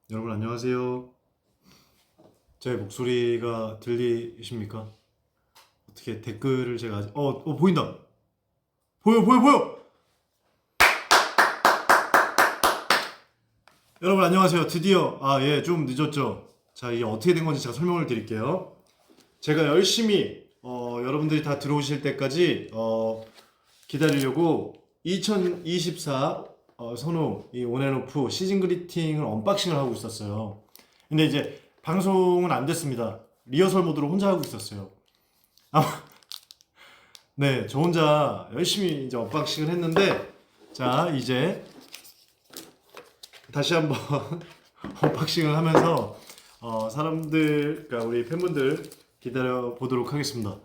여러분 안녕하세요. 제 목소리가 들리십니까? 어떻게 댓글을 제가 아직 보인다. 보여. 여러분 안녕하세요. 드디어 좀 늦었죠. 자, 이게 어떻게 된 건지 제가 설명을 드릴게요. 제가 열심히 여러분들이 다 들어오실 때까지 기다리려고 2024 선호 이 온앤오프 시즌 그리팅을 언박싱을 하고 있었어요. 근데 이제 방송은 안 됐습니다. 리허설 모드로 혼자 하고 있었어요. 네, 저 혼자 열심히 이제 언박싱을 했는데, 자, 이제 다시 한번 언박싱을 하면서 사람들, 그러니까 우리 팬분들 기다려 보도록 하겠습니다.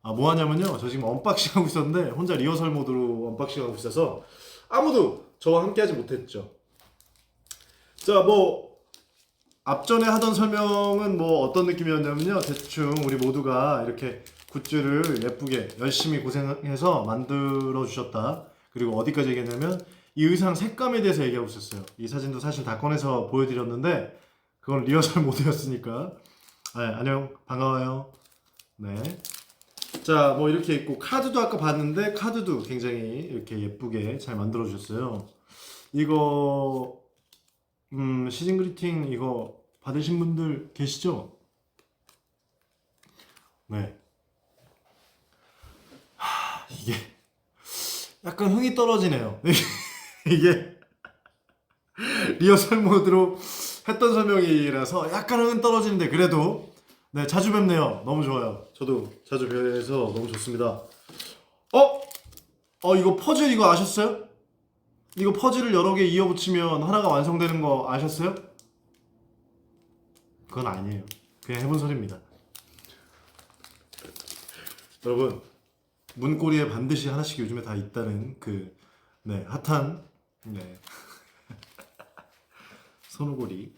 뭐 하냐면요, 저 지금 언박싱 하고 있었는데 혼자 리허설 모드로 언박싱 하고 있어서 아무도 저와 함께 하지 못했죠. 자, 뭐 앞전에 하던 설명은 뭐 어떤 느낌이었냐면요, 대충 우리 모두가 이렇게 굿즈를 예쁘게 열심히 고생해서 만들어 주셨다. 그리고 어디까지 얘기했냐면 이 의상 색감에 대해서 얘기하고 있었어요. 이 사진도 사실 다 꺼내서 보여드렸는데 그건 리허설 모드였으니까. 네, 안녕, 반가워요. 네. 자, 뭐 이렇게 있고 카드도 아까 봤는데 카드도 굉장히 이렇게 예쁘게 잘 만들어 주셨어요. 이거 시즌 그리팅 이거 받으신 분들 계시죠? 네. 이게 약간 흥이 떨어지네요. 이게 리허설 모드로 했던 설명이라서 약간 흥은 떨어지는데 그래도 네, 자주 뵙네요. 너무 좋아요. 저도 자주 뵈서 너무 좋습니다. 이거 퍼즐 이거 아셨어요? 이거 퍼즐을 여러 개 이어 붙이면 하나가 완성되는 거 아셨어요? 그건 아니에요. 그냥 해본 소리입니다. 여러분, 문고리에 반드시 하나씩 요즘에 다 있다는 네, 핫한, 네, 손오고리.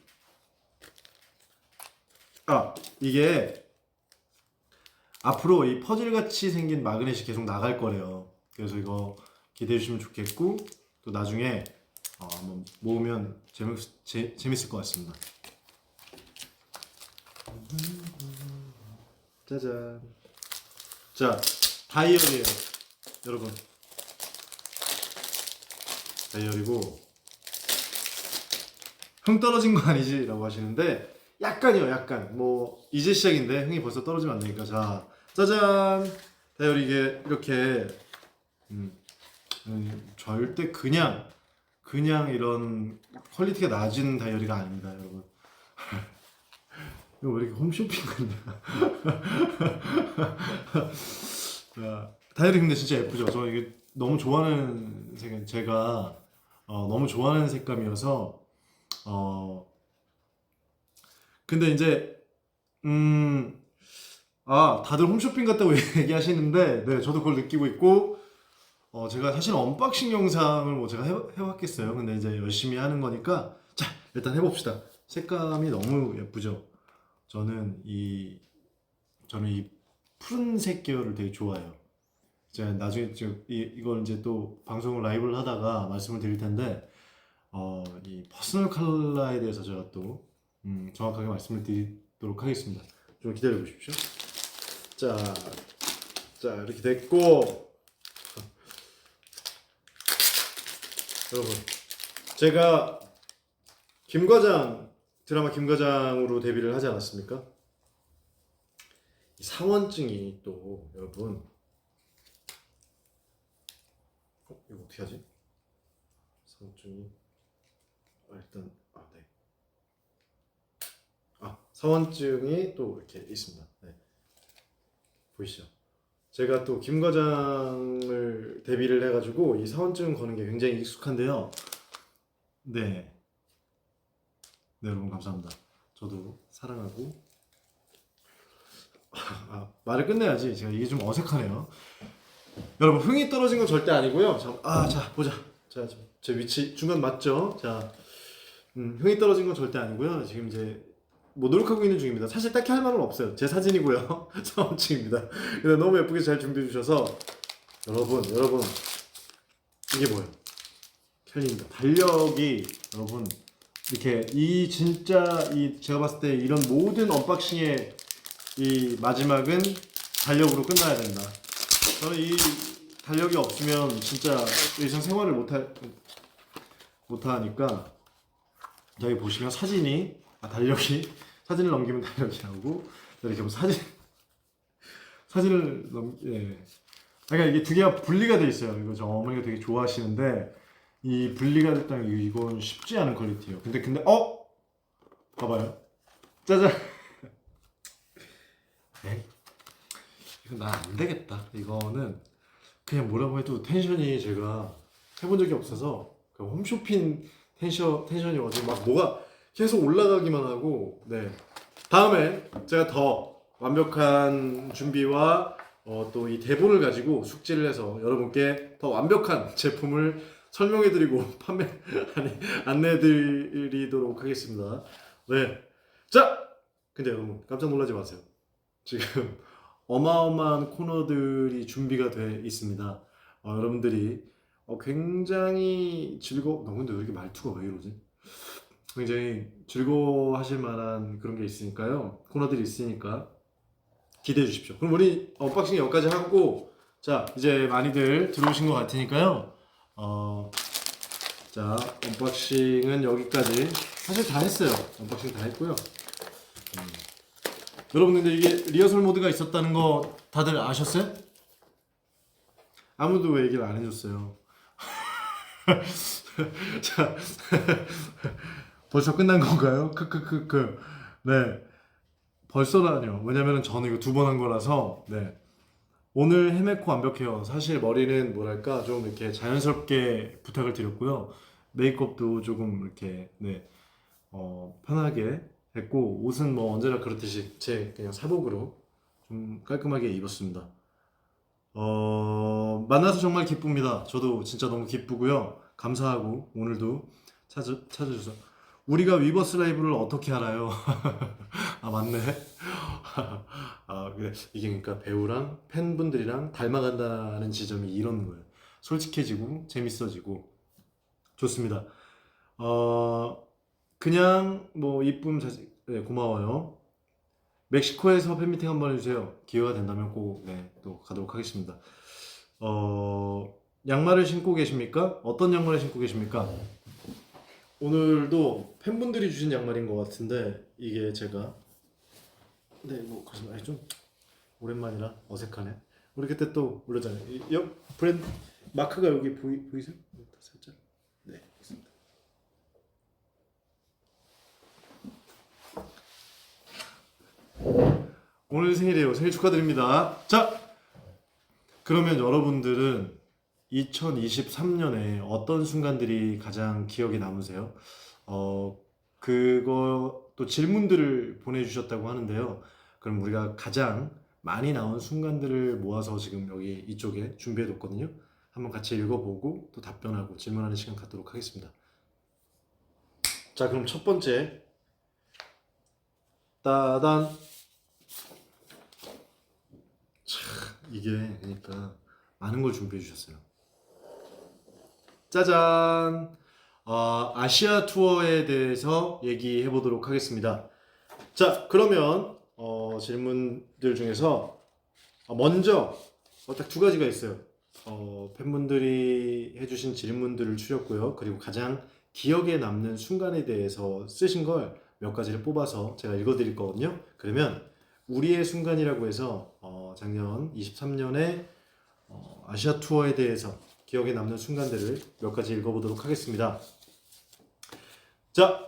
이게 앞으로 이 퍼즐 같이 생긴 마그넷이 계속 나갈 거래요. 그래서 이거 기대해 주시면 좋겠고, 또 나중에 한번 모으면 재밌을 것 같습니다. 짜잔. 자, 다이어리예요, 여러분. 다이어리고 흥 떨어진 거 아니지? 라고 하시는데 약간이요, 약간. 뭐 이제 시작인데 흥이 벌써 떨어지면 안 되니까. 자, 짜잔. 다이어리 이게 이렇게 절대 그냥 이런 퀄리티가 낮은 다이어리가 아닙니다, 여러분. 이거 왜 이렇게 홈쇼핑 같냐? 다이어리 근데 진짜 예쁘죠? 저 이게 너무 좋아하는 제가 너무 좋아하는 색감이어서 근데 이제 다들 홈쇼핑 같다고 얘기하시는데 네, 저도 그걸 느끼고 있고 제가 사실 언박싱 영상을 뭐 제가 해왔겠어요. 근데 이제 열심히 하는 거니까 자, 일단 해봅시다. 색감이 너무 예쁘죠? 저는 이 푸른색 계열을 되게 좋아해요. 제가 나중에 이걸 이제 또 방송을 라이브를 하다가 말씀을 드릴 텐데 이 퍼스널 컬러에 대해서 제가 또 정확하게 말씀을 드리도록 하겠습니다. 좀 기다려 보십시오. 자, 이렇게 됐고 여러분, 제가 김과장 드라마 김과장으로 데뷔를 하지 않았습니까? 이 사원증이 또 여러분 이거 어떻게 하지? 사원증이 일단 네. 사원증이 또 이렇게 있습니다. 네. 보이시죠? 제가 또 김과장을 데뷔를 해가지고 이 사원증 거는 게 굉장히 익숙한데요. 네. 네, 여러분 감사합니다. 저도 사랑하고 말을 끝내야지. 제가 이게 좀 어색하네요. 여러분 흥이 떨어진 건 절대 아니고요. 자 보자. 자, 제 위치 중간 맞죠? 자, 흥이 떨어진 건 절대 아니고요. 지금 이제 뭐 노력하고 있는 중입니다. 사실 딱히 할 말은 없어요. 제 사진이고요. 사원증입니다. 근데 너무 예쁘게 잘 준비해 주셔서 여러분 이게 뭐예요? 캘린더 달력이 여러분 이렇게 이 진짜 이 제가 봤을 때 이런 모든 언박싱의 이 마지막은 달력으로 끝나야 된다. 저는 이 달력이 없으면 진짜 일상 생활을 못하니까 여기 보시면 사진이 달력이 사진을 넘기면 달력이 나오고 이렇게 뭐 사진을 예. 그러니까 이게 두 개가 분리가 돼 있어요. 이거 저 어머니가 되게 좋아하시는데 이 분리가 됐다는 게 이건 쉽지 않은 퀄리티예요. 근데 봐봐요. 짜잔. 에? 이거 나 안 되겠다. 이거는 그냥 뭐라고 해도 텐션이 제가 해본 적이 없어서 그 홈쇼핑 텐션이어가지고 막 뭐가 계속 올라가기만 하고 네. 다음에 제가 더 완벽한 준비와 또 이 대본을 가지고 숙지를 해서 여러분께 더 완벽한 제품을 설명해드리고 안내해드리도록 하겠습니다. 네. 자, 근데 여러분 깜짝 놀라지 마세요. 지금 어마어마한 코너들이 준비가 돼 있습니다. 여러분들이 굉장히 근데 왜 이렇게 말투가 왜 이러지? 굉장히 즐거워하실 만한 그런 게 있으니까요. 코너들이 있으니까 기대해 주십시오. 그럼 우리 언박싱 여기까지 하고 자 이제 많이들 들어오신 것 같으니까요. 자 언박싱은 여기까지 사실 다 했어요. 언박싱 다 했고요. 여러분 근데 이게 리허설 모드가 있었다는 거 다들 아셨어요? 아무도 왜 얘기를 안 해줬어요. 자 벌써 끝난 건가요? 크크크크. 네. 벌써라뇨. 왜냐면은 저는 이거 두 번 한 거라서. 네. 오늘 헤메코 완벽해요. 사실 머리는 뭐랄까 좀 이렇게 자연스럽게 부탁을 드렸고요. 메이크업도 조금 이렇게 네. 편하게 했고 옷은 뭐 언제나 그렇듯이 제 그냥 사복으로 좀 깔끔하게 입었습니다. 만나서 정말 기쁩니다. 저도 진짜 너무 기쁘고요. 감사하고 오늘도 찾아주셔서 우리가 위버스 라이브를 어떻게 알아요? 아 맞네. 그래 이게 그러니까 배우랑 팬분들이랑 닮아간다는 지점이 이런 거예요. 솔직해지고 재밌어지고 좋습니다. 그냥 뭐 이쁨 자식 네, 고마워요. 멕시코에서 팬미팅 한번 해주세요. 기회가 된다면 꼭 네, 또 가도록 하겠습니다. 양말을 신고 계십니까? 어떤 양말을 신고 계십니까? 오늘도 팬분들이 주신 양말인 것 같은데 이게 제가 뭐 거짓말 좀 오랜만이라 어색하네. 우리 그때 또 올렸잖아요. 브랜드 마크가 여기 보이세요? 살짝 네 있습니다. 오늘 생일이에요. 생일 축하드립니다. 자, 그러면 여러분들은 2023년에 어떤 순간들이 가장 기억에 남으세요? 그거 또 질문들을 보내주셨다고 하는데요. 그럼 우리가 가장 많이 나온 순간들을 모아서 지금 여기 이쪽에 준비해뒀거든요. 한번 같이 읽어보고 또 답변하고 질문하는 시간 갖도록 하겠습니다. 자, 그럼 첫 번째 따단 이게 그러니까 많은 걸 준비해 주셨어요. 짜잔! 아시아 투어에 대해서 얘기해 보도록 하겠습니다. 자, 그러면 질문들 중에서 먼저 딱 두 가지가 있어요. 팬분들이 해주신 질문들을 추렸고요. 그리고 가장 기억에 남는 순간에 대해서 쓰신 걸 몇 가지를 뽑아서 제가 읽어드릴 거거든요. 그러면 우리의 순간이라고 해서 작년 23년에 아시아 투어에 대해서 기억에 남는 순간들을 몇 가지 읽어보도록 하겠습니다. 자,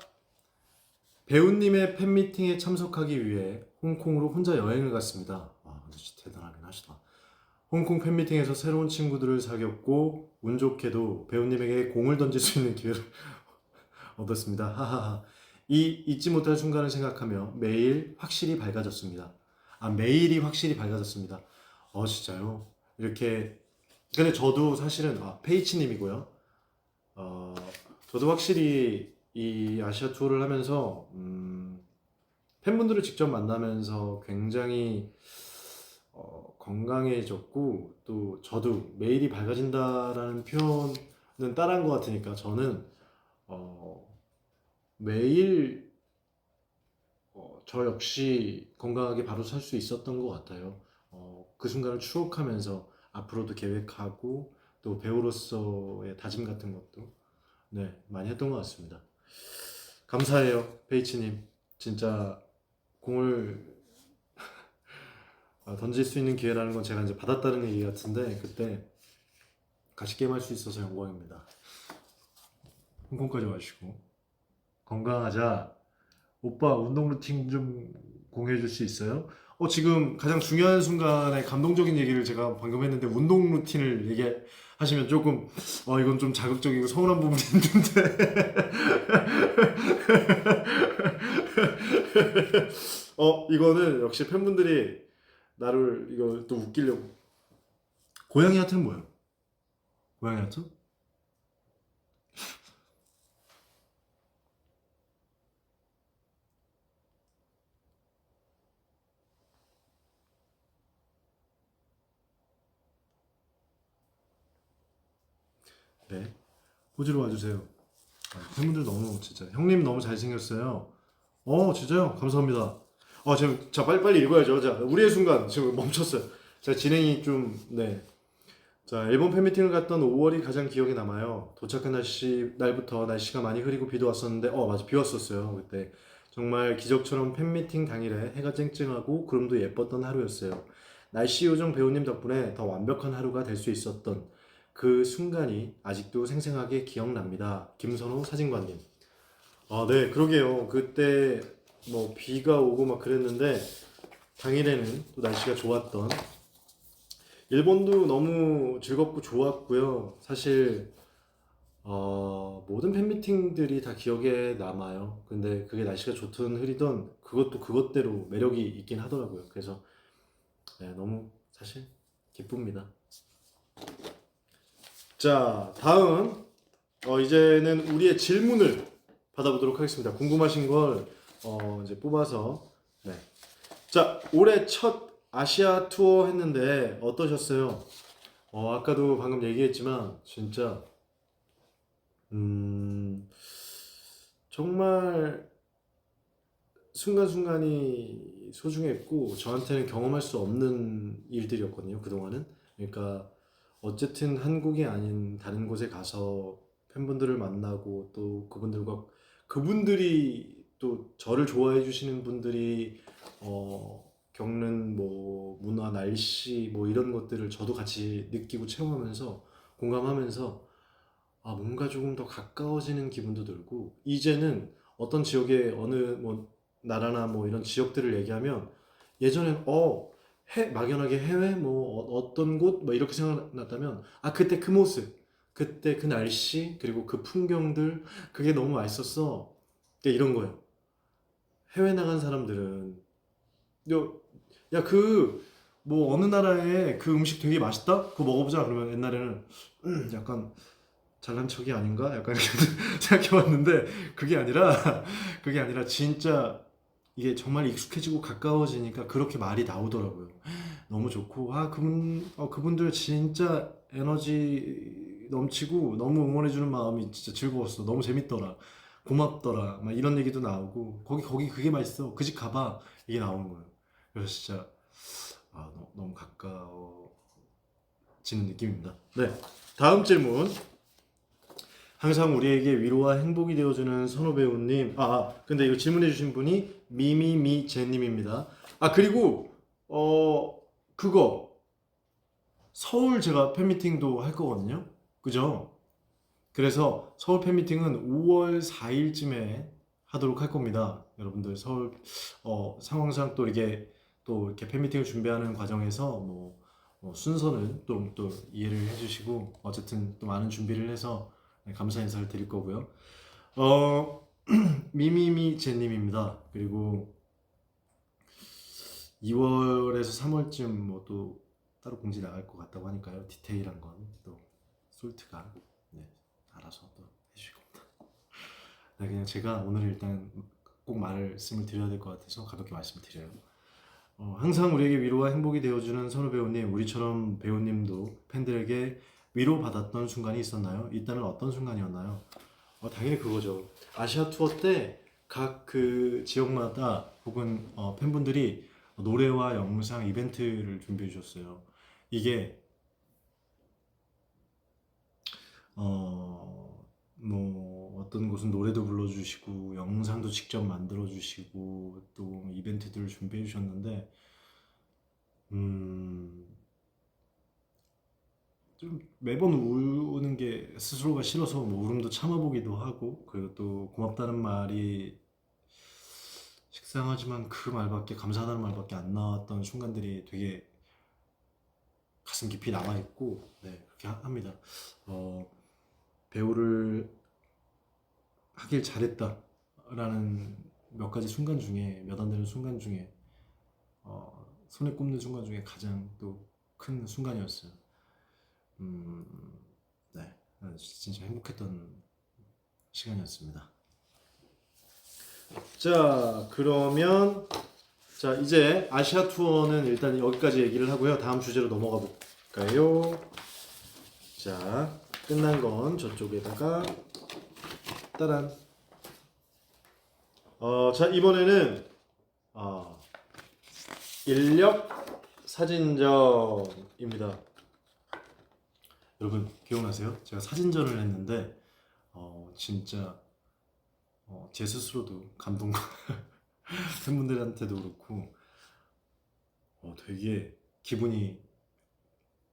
배우님의 팬미팅에 참석하기 위해 홍콩으로 혼자 여행을 갔습니다. 진짜 대단하긴 하시다. 홍콩 팬미팅에서 새로운 친구들을 사귀었고 운 좋게도 배우님에게 공을 던질 수 있는 기회를 얻었습니다. 하하하. 이 잊지 못할 순간을 생각하며 매일 확실히 밝아졌습니다. 매일이 확실히 밝아졌습니다. 진짜요? 이렇게 근데 저도 사실은 페이치님이고요. 저도 확실히 이 아시아 투어를 하면서 팬분들을 직접 만나면서 굉장히 건강해졌고 또 저도 매일이 밝아진다라는 표현은 따라한 것 같으니까 저는 매일 저 역시 건강하게 바로 살 수 있었던 것 같아요. 그 순간을 추억하면서 앞으로도 계획하고 또 배우로서의 다짐 같은 것도 네, 많이 했던 것 같습니다. 감사해요, 페이치님. 진짜 공을 던질 수 있는 기회라는 건 제가 이제 받았다는 얘기 같은데 그때 같이 게임할 수 있어서 영광입니다. 홍콩까지 와주시고 건강하자. 오빠 운동 루틴 좀 공유해 줄 수 있어요? 지금 가장 중요한 순간에 감동적인 얘기를 제가 방금 했는데 운동 루틴을 얘기하시면 조금 이건 좀 자극적이고 서운한 부분이 있는데 이거는 역시 팬분들이 나를 이거 또 웃기려고 고양이 하트는 뭐예요? 고양이 하트? 네 호주로 와주세요. 팬분들 너무 진짜 형님 너무 잘생겼어요. 진짜요? 감사합니다. 지금 자 빨리빨리 읽어야죠. 자 우리의 순간 지금 멈췄어요. 자 진행이 좀 네. 자 일본 팬미팅을 갔던 5월이 가장 기억에 남아요. 도착한 날부터 날씨가 많이 흐리고 비도 왔었는데 맞아 비 왔었어요 그때. 정말 기적처럼 팬미팅 당일에 해가 쨍쨍하고 구름도 예뻤던 하루였어요. 날씨 요정 배우님 덕분에 더 완벽한 하루가 될 수 있었던 그 순간이 아직도 생생하게 기억납니다. 김선호 사진관님. 네, 그러게요. 그때 뭐 비가 오고 막 그랬는데 당일에는 또 날씨가 좋았던 일본도 너무 즐겁고 좋았고요. 사실 모든 팬미팅들이 다 기억에 남아요. 근데 그게 날씨가 좋든 흐리든 그것도 그것대로 매력이 있긴 하더라고요. 그래서 네, 너무 사실 기쁩니다. 자, 다음 이제는 우리의 질문을 받아보도록 하겠습니다. 궁금하신 걸 이제 뽑아서 네. 자, 올해 첫 아시아 투어 했는데 어떠셨어요? 아까도 방금 얘기했지만 진짜 정말 순간순간이 소중했고 저한테는 경험할 수 없는 일들이었거든요. 그동안은. 그러니까 어쨌든 한국이 아닌 다른 곳에 가서 팬분들을 만나고 또 그분들이 또 저를 좋아해 주시는 분들이 겪는 뭐 문화, 날씨 뭐 이런 것들을 저도 같이 느끼고 체험하면서 공감하면서 뭔가 조금 더 가까워지는 기분도 들고 이제는 어떤 지역의 어느 뭐 나라나 뭐 이런 지역들을 얘기하면 예전엔 막연하게 해외 뭐 어떤 곳 뭐 이렇게 생각났다면 그때 그 모습 그때 그 날씨 그리고 그 풍경들 그게 너무 맛있었어. 그러니까 이런 거예요. 해외 나간 사람들은 야 그 뭐 어느 나라에 그 음식 되게 맛있다? 그거 먹어보자 그러면 옛날에는 약간 잘난 척이 아닌가? 약간 이렇게 생각해봤는데 그게 아니라 진짜 이게 정말 익숙해지고 가까워지니까 그렇게 말이 나오더라고요. 너무 좋고 그분들 진짜 에너지 넘치고 너무 응원해주는 마음이 진짜 즐거웠어. 너무 재밌더라. 고맙더라. 막 이런 얘기도 나오고 거기 그게 맛있어. 그 집 가봐. 이게 나오는 거예요. 그래서 진짜 너무 가까워지는 느낌입니다. 네, 다음 질문. 항상 우리에게 위로와 행복이 되어주는 선호 배우님. 근데 이거 질문해주신 분이 미미미제님입니다. 그리고 그거 서울 제가 팬미팅도 할 거거든요. 그죠? 그래서 서울 팬미팅은 5월 4일쯤에 하도록 할 겁니다. 여러분들 서울 상황상 또 이렇게 팬미팅을 준비하는 과정에서 순서는 또 이해를 해주시고 어쨌든 또 많은 준비를 해서 네, 감사 인사를 드릴 거고요. 미미미 제님입니다. 그리고 2월에서 3월쯤 뭐 또 따로 공지 나갈 것 같다고 하니까요. 디테일한 건 또 솔트가 네, 알아서 또 해주실 겁니다. 네, 그냥 제가 오늘 일단 꼭 말씀을 드려야 될 것 같아서 가볍게 말씀을 드려요. 항상 우리에게 위로와 행복이 되어주는 선우 배우님, 우리처럼 배우님도 팬들에게 위로받았던 순간이 있었나요? 이때는 어떤 순간이었나요? 당연히 그거죠. 아시아 투어 때 각 그 지역마다 혹은 팬분들이 노래와 영상 이벤트를 준비해 주셨어요. 이게 뭐 어떤 곳은 노래도 불러주시고 영상도 직접 만들어 주시고 또 이벤트들을 준비해 주셨는데 음, 좀 매번 우는 게 스스로가 싫어서 뭐 울음도 참아보기도 하고 그리고 또 고맙다는 말이 식상하지만 그 말밖에 감사하다는 말밖에 안 나왔던 순간들이 되게 가슴 깊이 남아 있고 네 그렇게 합니다. 어, 배우를 하길 잘했다라는 몇 가지 순간 중에 몇 안 되는 순간 중에 손에 꼽는 순간 중에 가장 또 큰 순간이었어요. 음, 네, 진짜 행복했던 시간이었습니다. 자, 그러면 자 이제 아시아 투어는 일단 여기까지 얘기를 하고요. 다음 주제로 넘어가 볼까요? 자, 끝난 건 저쪽에다가 따란. 자 이번에는 어, 인력 사진전입니다. 여러분 기억나세요? 제가 사진전을 했는데 진짜 제 스스로도 감동, 팬분들한테도 그렇고 되게 기분이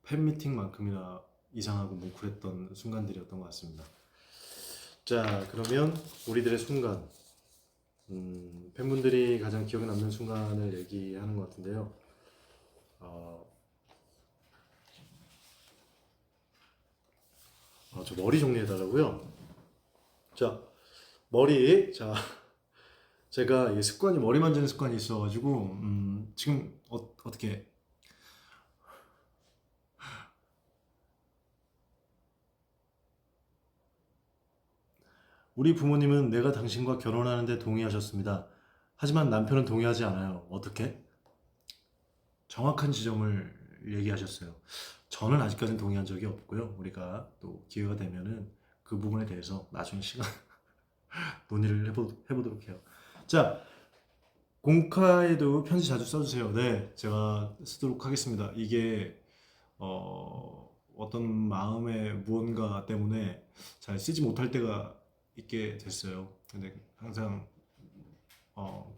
팬미팅만큼이나 이상하고 뭉클했던 순간들이었던 것 같습니다. 자 그러면 우리들의 순간 팬분들이 가장 기억에 남는 순간을 얘기하는 것 같은데요. 저 머리 정리해 달라고요. 자 머리 자 제가 이 습관이 머리 만지는 습관이 있어가지고 지금 어떻게 우리 부모님은 내가 당신과 결혼하는데 동의하셨습니다. 하지만 남편은 동의하지 않아요. 어떻게? 정확한 지점을 얘기하셨어요. 저는 아직까지는 동의한 적이 없고요. 우리가 또 기회가 되면은 그 부분에 대해서 나중에 시간 논의를 해보도록 해요. 자, 공카에도 편지 자주 써주세요. 네, 제가 쓰도록 하겠습니다. 이게 어떤 마음의 무언가 때문에 잘 쓰지 못할 때가 있게 됐어요. 근데 항상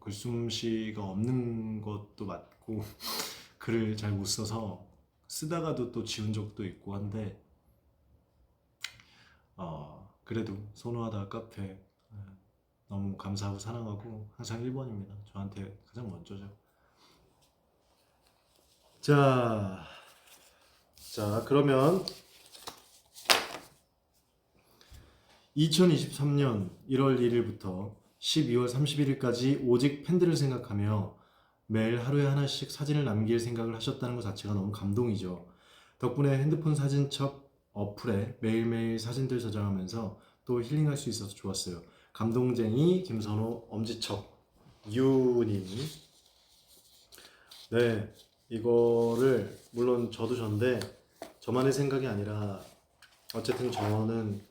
글솜씨가 없는 것도 맞고 글을 잘 못 써서 쓰다가도 또 지운 적도 있고 한데 그래도 선호하다 카페 너무 감사하고 사랑하고 항상 1번입니다. 저한테 가장 먼저죠. 자, 그러면 2023년 1월 1일부터 12월 31일까지 오직 팬들을 생각하며 매일 하루에 하나씩 사진을 남길 생각을 하셨다는 것 자체가 너무 감동이죠. 덕분에 핸드폰 사진첩 어플에 매일매일 사진들 저장하면서 또 힐링할 수 있어서 좋았어요. 감동쟁이 김선호 엄지척 유님. 네, 이거를 물론 저도 전데 저만의 생각이 아니라 어쨌든 저는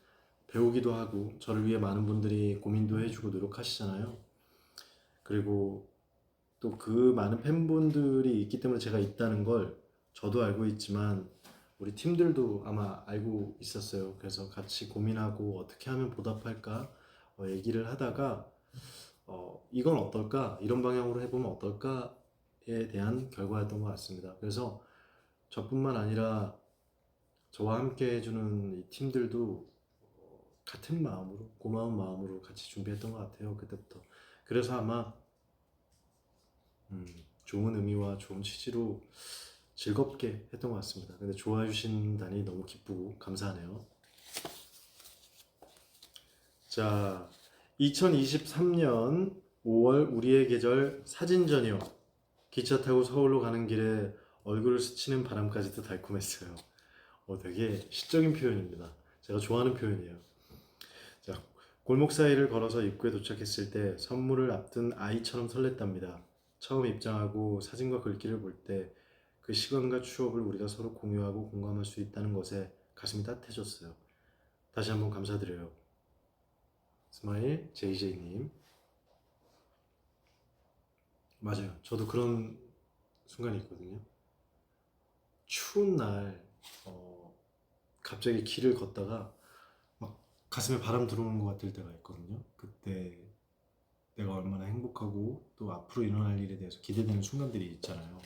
배우기도 하고 저를 위해 많은 분들이 고민도 해주고 노력하시잖아요. 그리고 또 그 많은 팬분들이 있기 때문에 제가 있다는 걸 저도 알고 있지만 우리 팀들도 아마 알고 있었어요. 그래서 같이 고민하고 어떻게 하면 보답할까 얘기를 하다가 이건 어떨까? 이런 방향으로 해보면 어떨까?에 대한 결과였던 것 같습니다. 그래서 저뿐만 아니라 저와 함께 해주는 이 팀들도 같은 마음으로 고마운 마음으로 같이 준비했던 것 같아요. 그때부터. 그래서 아마 좋은 의미와 좋은 취지로 즐겁게 했던 것 같습니다. 근데 좋아해 주신다니 너무 기쁘고 감사하네요. 자, 2023년 5월 우리의 계절 사진전이요. 기차 타고 서울로 가는 길에 얼굴을 스치는 바람까지도 달콤했어요. 되게 시적인 표현입니다. 제가 좋아하는 표현이에요. 자, 골목 사이를 걸어서 입구에 도착했을 때 선물을 앞둔 아이처럼 설렜답니다. 처음 입장하고 사진과 글귀를 볼 때 그 시간과 추억을 우리가 서로 공유하고 공감할 수 있다는 것에 가슴이 따뜻해졌어요. 다시 한번 감사드려요. 스마일 JJ님. 맞아요. 저도 그런 순간이 있거든요. 추운 날 갑자기 길을 걷다가 막 가슴에 바람 들어오는 것 같을 때가 있거든요. 그때 내가 얼마나 행복하고 또 앞으로 일어날 일에 대해서 기대되는 순간들이 있잖아요.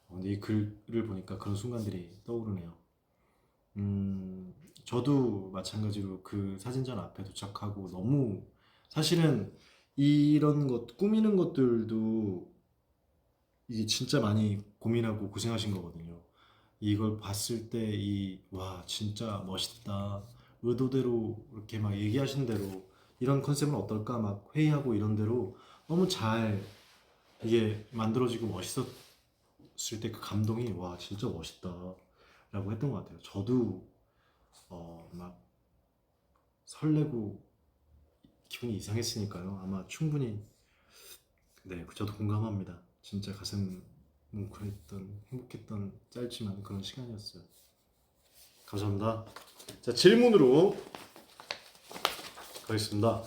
근데 이 글을 보니까 그런 순간들이 떠오르네요. 저도 마찬가지로 그 사진전 앞에 도착하고 너무 사실은 이런 것 꾸미는 것들도 이게 진짜 많이 고민하고 고생하신 거거든요. 이걸 봤을 때 와 진짜 멋있다. 의도대로 이렇게 막 얘기하신 대로 이런 컨셉은 어떨까 막 회의하고 이런 대로 너무 잘 이게 만들어지고 멋있었을 때 그 감동이 와 진짜 멋있다 라고 했던 것 같아요. 저도 막 설레고 기분이 이상했으니까요. 아마 충분히 네 저도 공감합니다. 진짜 가슴 뭉클했던 행복했던 짧지만 그런 시간이었어요. 감사합니다. 자 질문으로 가겠습니다.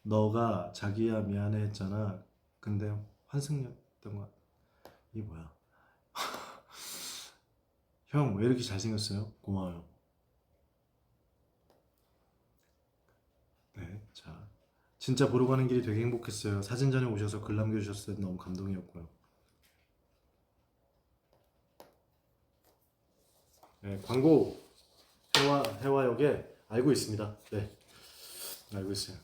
너가 자기야 미안해 했잖아. 근데 환승이었던 것 같아. 이게 뭐야? 형 왜 이렇게 잘생겼어요? 고마워요. 네, 자 진짜 보러 가는 길이 되게 행복했어요. 사진전에 오셔서 글 남겨주셨을 때 너무 감동이었고요. 네, 광고 해화역에 알고 있습니다. 네, 알고 있어요.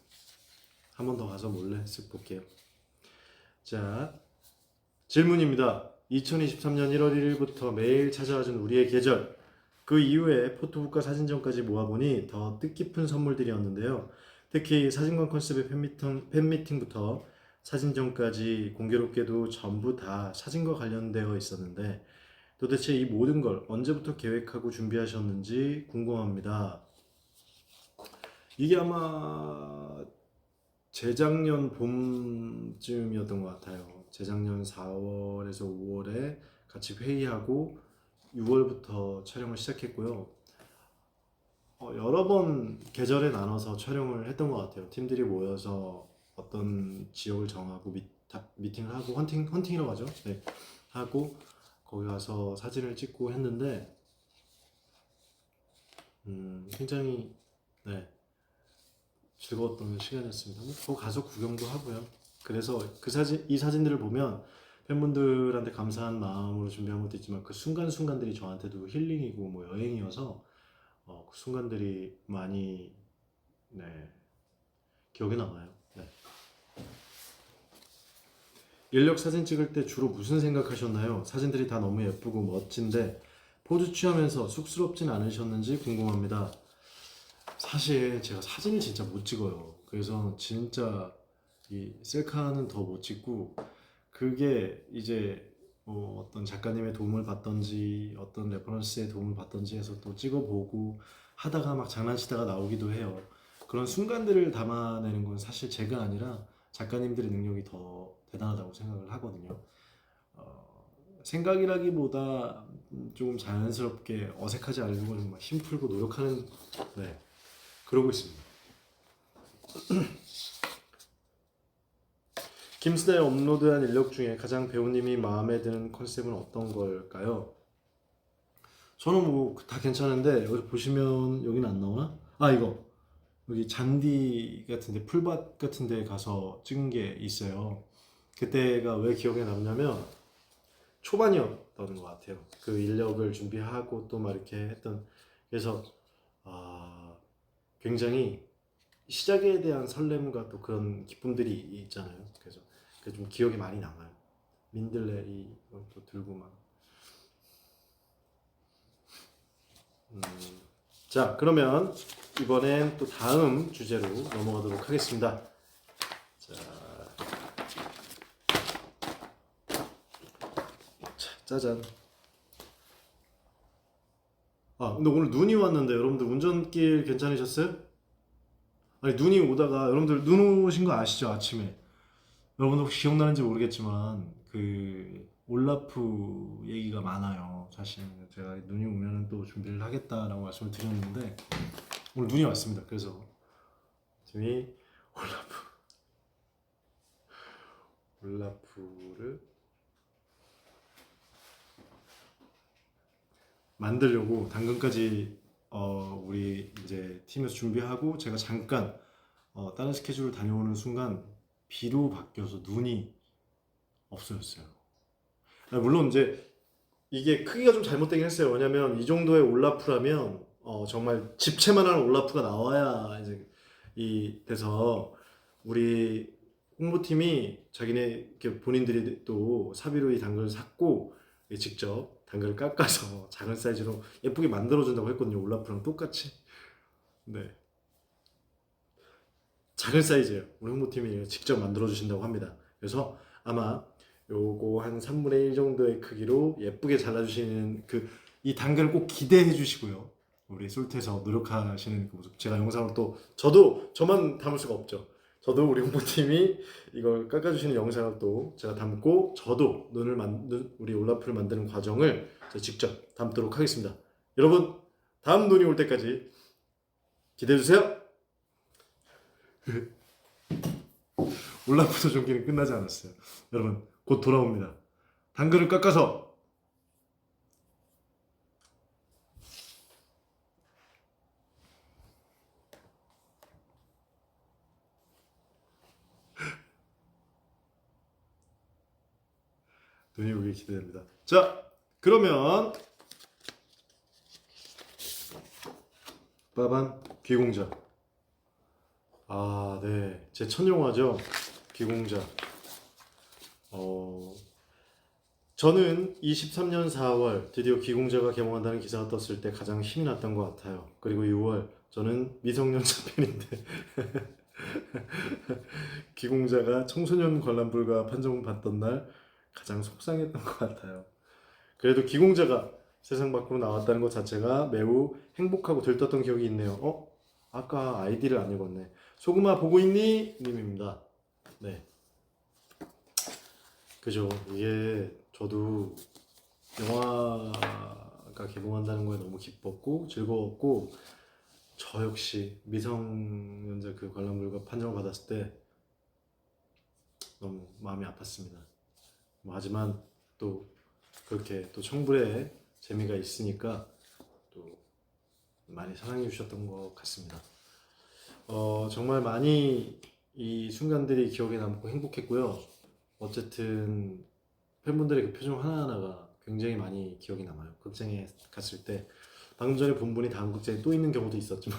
한 번 더 가서 몰래 쓱 볼게요. 자, 질문입니다. 2023년 1월 1일부터 매일 찾아와준 우리의 계절. 그 이후에 포토북과 사진전까지 모아보니 더 뜻깊은 선물들이었는데요. 특히 사진관 컨셉의 팬미팅부터 사진전까지 공교롭게도 전부 다 사진과 관련되어 있었는데 도대체 이 모든 걸 언제부터 계획하고 준비하셨는지 궁금합니다. 이게 아마 재작년 봄쯤이었던 것 같아요. 재작년 4월에서 5월에 같이 회의하고 6월부터 촬영을 시작했고요. 여러 번 계절에 나눠서 촬영을 했던 것 같아요. 팀들이 모여서 어떤 지역을 정하고 미팅을 하고 헌팅이라고 하죠. 네, 하고 거기 가서 사진을 찍고 했는데 굉장히 네, 즐거웠던 시간이었습니다. 거기 가서 구경도 하고요. 그래서 이 사진들을 보면 팬분들한테 감사한 마음으로 준비한 것도 있지만 그 순간순간들이 저한테도 힐링이고 뭐 여행이어서 그 순간들이 많이 네, 기억에 남아요. 네. 인력 사진 찍을 때 주로 무슨 생각하셨나요? 사진들이 다 너무 예쁘고 멋진데 포즈 취하면서 쑥스럽진 않으셨는지 궁금합니다. 사실 제가 사진을 진짜 못 찍어요. 그래서 진짜 이 셀카는 더 못 찍고 그게 이제 뭐 어떤 작가님의 도움을 받던지 어떤 레퍼런스의 도움을 받던지 해서 또 찍어보고 하다가 막 장난치다가 나오기도 해요. 그런 순간들을 담아내는 건 사실 제가 아니라 작가님들의 능력이 더 대단하다고 생각을 하거든요. 생각이라기보다 조금 자연스럽게 어색하지 않으려고 좀 힘풀고 노력하는 네, 그러고 있습니다. 김수다에 업로드한 인력 중에 가장 배우님이 마음에 드는 컨셉은 어떤 걸까요? 저는 뭐 다 괜찮은데 여기 보시면 여기는 안 나오나? 아 이거 여기 잔디 같은데 풀밭 같은데 가서 찍은 게 있어요. 그때가 왜 기억에 남냐면 초반이었던 것 같아요. 그 인력을 준비하고 또 막 이렇게 했던 그래서 굉장히 시작에 대한 설렘과 또 그런 기쁨들이 있잖아요. 그래서 좀 기억에 많이 남아요. 민들레 또 들고 막. 자 그러면 이번엔 또 다음 주제로 넘어가도록 하겠습니다. 자, 짜잔. 근데 오늘 눈이 왔는데 여러분들 운전길 괜찮으셨어요? 아니 눈이 오다가 여러분들 눈 오신 거 아시죠? 아침에 여러분들 혹시 기억나는지 모르겠지만 그 올라프 얘기가 많아요. 사실 제가 눈이 오면 또 준비를 하겠다라고 말씀을 드렸는데 오늘 눈이 왔습니다. 그래서 지금 올라프를 만들려고 당근까지 우리 이제 팀에서 준비하고 제가 잠깐 다른 스케줄을 다녀오는 순간 비로 바뀌어서 눈이 없어졌어요. 물론 이제 이게 크기가 좀 잘못되긴 했어요. 왜냐면 이 정도의 올라프라면 정말 집채만한 올라프가 나와야 이제 이 돼서 우리 홍보팀이 자기네 이렇게 본인들이 또 사비로 이 당근을 샀고 직접 당근을 깎아서 작은 사이즈로 예쁘게 만들어준다고 했거든요. 올라프랑 똑같이. 네. 작은 사이즈예요. 우리 홍보팀이 직접 만들어주신다고 합니다. 그래서 아마 요거 한 3분의 1 정도의 크기로 예쁘게 잘라주시는 이 당근을 꼭 기대해 주시고요. 우리 솔트에서 노력하시는 그 모습 제가 영상을 또 저만 담을 수가 없죠. 저도 우리 홍보팀이 이걸 깎아주시는 영상을 또 제가 담고 저도 우리 올라프를 만드는 과정을 직접 담도록 하겠습니다. 여러분 다음 눈이 올 때까지 기대해 주세요. 올라프 조종기는 끝나지 않았어요. 여러분 곧 돌아옵니다. 당근을 깎아서 눈이 오길 기대됩니다. 자, 그러면 빠밤 귀공자. 아, 네, 제 첫 영화죠. 귀공자. 저는 23년 4월 드디어 귀공자가 개봉한다는 기사가 떴을 때 가장 힘이 났던 것 같아요. 그리고 6월 저는 미성년자 팬인데 귀공자가 청소년 관람 불가 판정받던 날 가장 속상했던 것 같아요. 그래도 귀공자가 세상 밖으로 나왔다는 것 자체가 매우 행복하고 들떴던 기억이 있네요. 아까 아이디를 안 읽었네. 소금아 보고 있니? 님입니다. 네. 그죠. 이게 저도 영화가 개봉한다는 거에 너무 기뻤고 즐거웠고 저 역시 미성년자 그 관람 불가 판정을 받았을 때 너무 마음이 아팠습니다. 하지만 또 그렇게 또 청불에 재미가 있으니까 또 많이 사랑해 주셨던 것 같습니다. 정말 많이 이 순간들이 기억에 남고 행복했고요. 어쨌든 팬분들의 그 표정 하나하나가 굉장히 많이 기억이 남아요. 극장에 갔을 때 방금 전에 본 분이 다음 극장에 또 있는 경우도 있었지만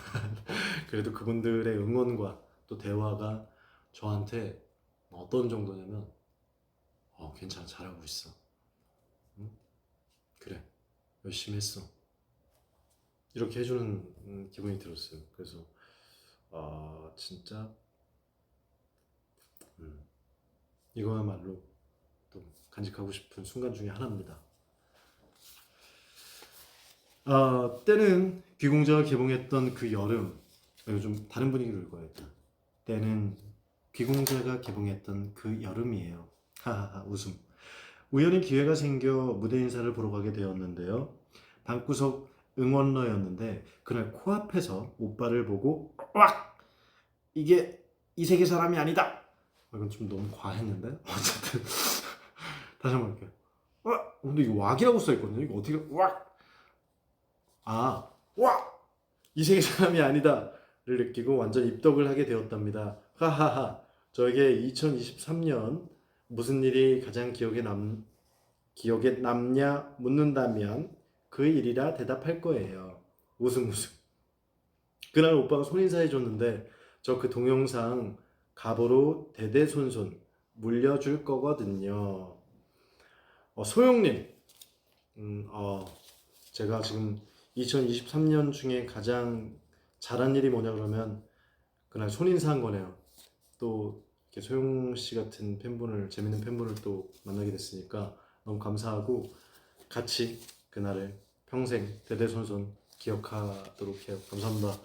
그래도 그분들의 응원과 또 대화가 저한테 어떤 정도냐면 괜찮아, 잘하고 있어. 응? 그래, 열심히 했어. 이렇게 해주는 기분이 들었어요. 그래서 진짜 이거야말로 또 간직하고 싶은 순간 중에 하나입니다. 때는 귀공자가 개봉했던 그 여름. 이거 좀 다른 분위기로 읽어야겠다. 때는 귀공자가 개봉했던 그 여름이에요. 하하하 웃음. 우연히 기회가 생겨 무대 인사를 보러 가게 되었는데요. 방구석 응원러였는데 그날 코앞에서 오빠를 보고 왁! 이게 이 세계 사람이 아니다. 이건 좀 너무 과했는데 어쨌든 다시 한번 할게요. 근데 이거 왁이라고 써있거든요. 이거 어떻게 왁! 왁! 이 세계 사람이 아니다를 느끼고 완전 입덕을 하게 되었답니다. 하하하. 저에게 2023년 무슨 일이 가장 기억에 남냐 묻는다면 그 일이라 대답할 거예요. 웃음. 그날 오빠가 손인사 해줬는데 저 그 동영상 갑으로 대대손손 물려줄 거거든요. 소영님, 제가 지금 2023년 중에 가장 잘한 일이 뭐냐 그러면 그날 손인사한 거네요. 또 이렇게 소영 씨 같은 팬분을, 재밌는 팬분을 또 만나게 됐으니까 너무 감사하고 같이 그날을 평생 대대손손 기억하도록 해요. 감사합니다.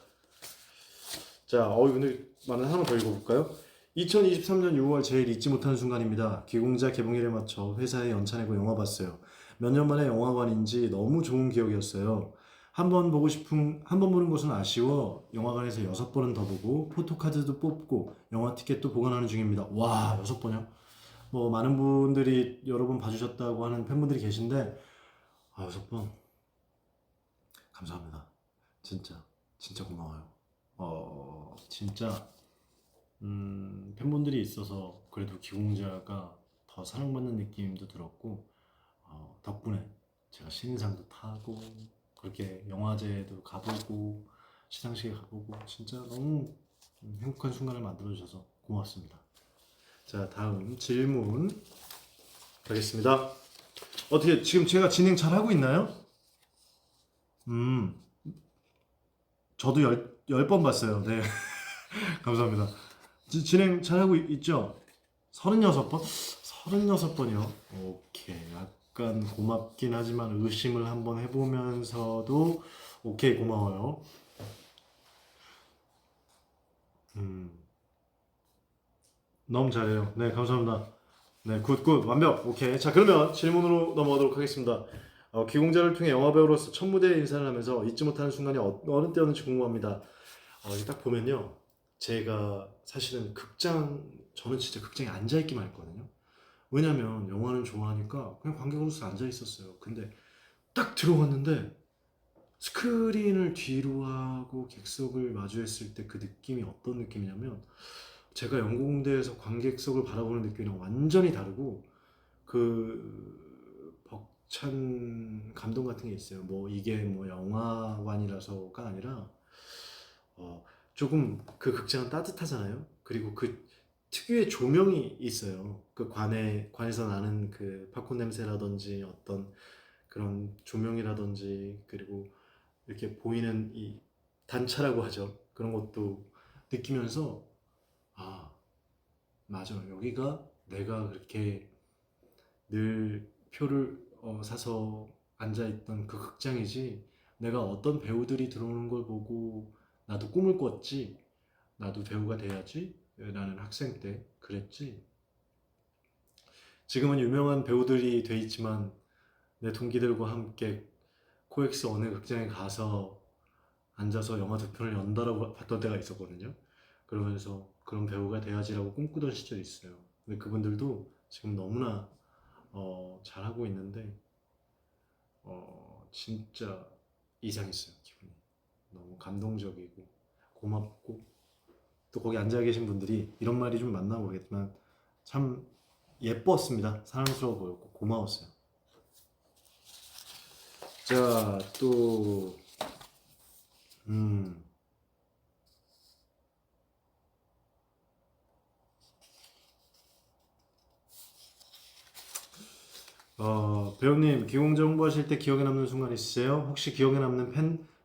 자, 오늘 많은 하나만 더 읽어볼까요? 2023년 6월 제일 잊지 못하는 순간입니다. 귀공자 개봉일에 맞춰 회사에 연차 내고 영화 봤어요. 몇 년 만에 영화관인지 너무 좋은 기억이었어요. 한 번 보는 것은 아쉬워 영화관에서 6번은 더 보고 포토카드도 뽑고 영화 티켓도 보관하는 중입니다. 와, 6번이요? 뭐 많은 분들이 여러 번 봐주셨다고 하는 팬분들이 계신데 6번 감사합니다. 진짜 고마워요. 진짜 팬분들이 있어서 그래도 기공자가 더 사랑받는 느낌도 들었고 덕분에 제가 신인상도 타고 그렇게 영화제도 가보고 시상식에 가보고 진짜 너무 행복한 순간을 만들어주셔서 고맙습니다. 자, 다음 질문 가겠습니다. 어떻게 지금 제가 진행 잘 하고 있나요? 저도 10번 봤어요. 네. 감사합니다. 진행 잘 하고 있죠? 36번? 36번이요? 오케이. 약간 고맙긴 하지만 의심을 한번 해보면서도 오케이, 고마워요. 너무 잘해요. 네, 감사합니다. 네, 굿, 완벽. 오케이. 자, 그러면 질문으로 넘어가도록 하겠습니다. 기공자를 통해 영화배우로서 첫 무대 인사를 하면서 잊지 못하는 순간이 어느 때였는지 궁금합니다. 이게 딱 보면요. 제가 사실은 저는 진짜 극장에 앉아있기만 했거든요. 왜냐면 영화는 좋아하니까 그냥 관객으로서 앉아있었어요. 근데 딱 들어갔는데 스크린을 뒤로 하고 객석을 마주했을 때 그 느낌이 어떤 느낌이냐면 제가 연공대에서 관객석을 바라보는 느낌이랑 완전히 다르고 그 벅찬 감동 같은 게 있어요. 뭐 이게 뭐 영화관이라서가 아니라 조금 그 극장은 따뜻하잖아요. 그리고 그 특유의 조명이 있어요. 그 관에서 나는 그 팝콘 냄새라든지 어떤 그런 조명이라든지 그리고 이렇게 보이는 이 단차라고 하죠. 그런 것도 느끼면서 아, 맞아. 여기가 내가 그렇게 늘 표를 사서 앉아있던 그 극장이지. 내가 어떤 배우들이 들어오는 걸 보고 나도 꿈을 꿨지. 나도 배우가 돼야지. 라는 학생 때 그랬지. 지금은 유명한 배우들이 돼 있지만 내 동기들과 함께 코엑스 어느 극장에 가서 앉아서 영화 두 편을 연달아 봤던 때가 있었거든요. 그러면서 그런 배우가 돼야지라고 꿈꾸던 시절이 있어요. 근데 그분들도 지금 너무나 잘하고 있는데 진짜 이상했어요. 기분이 너무 감동적이고 고맙고 또 거기 앉아 계신 분들이 이런 말이 좀 맞나 모르겠지만 참 예뻤습니다. 사랑스러워 보였고 고마웠어요. 자, 또 배우님 기공자 홍보하실 때 기억에 남는 순간 있으세요? 혹시 기억에 남는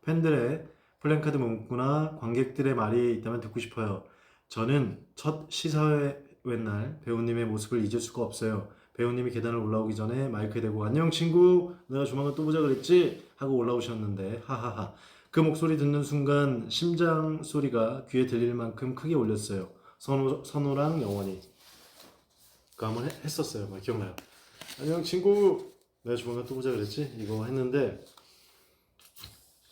팬들의 플랜카드 문구나 관객들의 말이 있다면 듣고 싶어요. 저는 첫 시사회 날 배우님의 모습을 잊을 수가 없어요. 배우님이 계단을 올라오기 전에 마이크에 대고 안녕 친구 내가 조만간 또 보자 그랬지? 하고 올라오셨는데 하하하 그 목소리 듣는 순간 심장 소리가 귀에 들릴 만큼 크게 울렸어요. 선호랑 영원히 그거 한번 했었어요. 기억나요? 안녕 친구 내가 조만간 또 보자 그랬지? 이거 했는데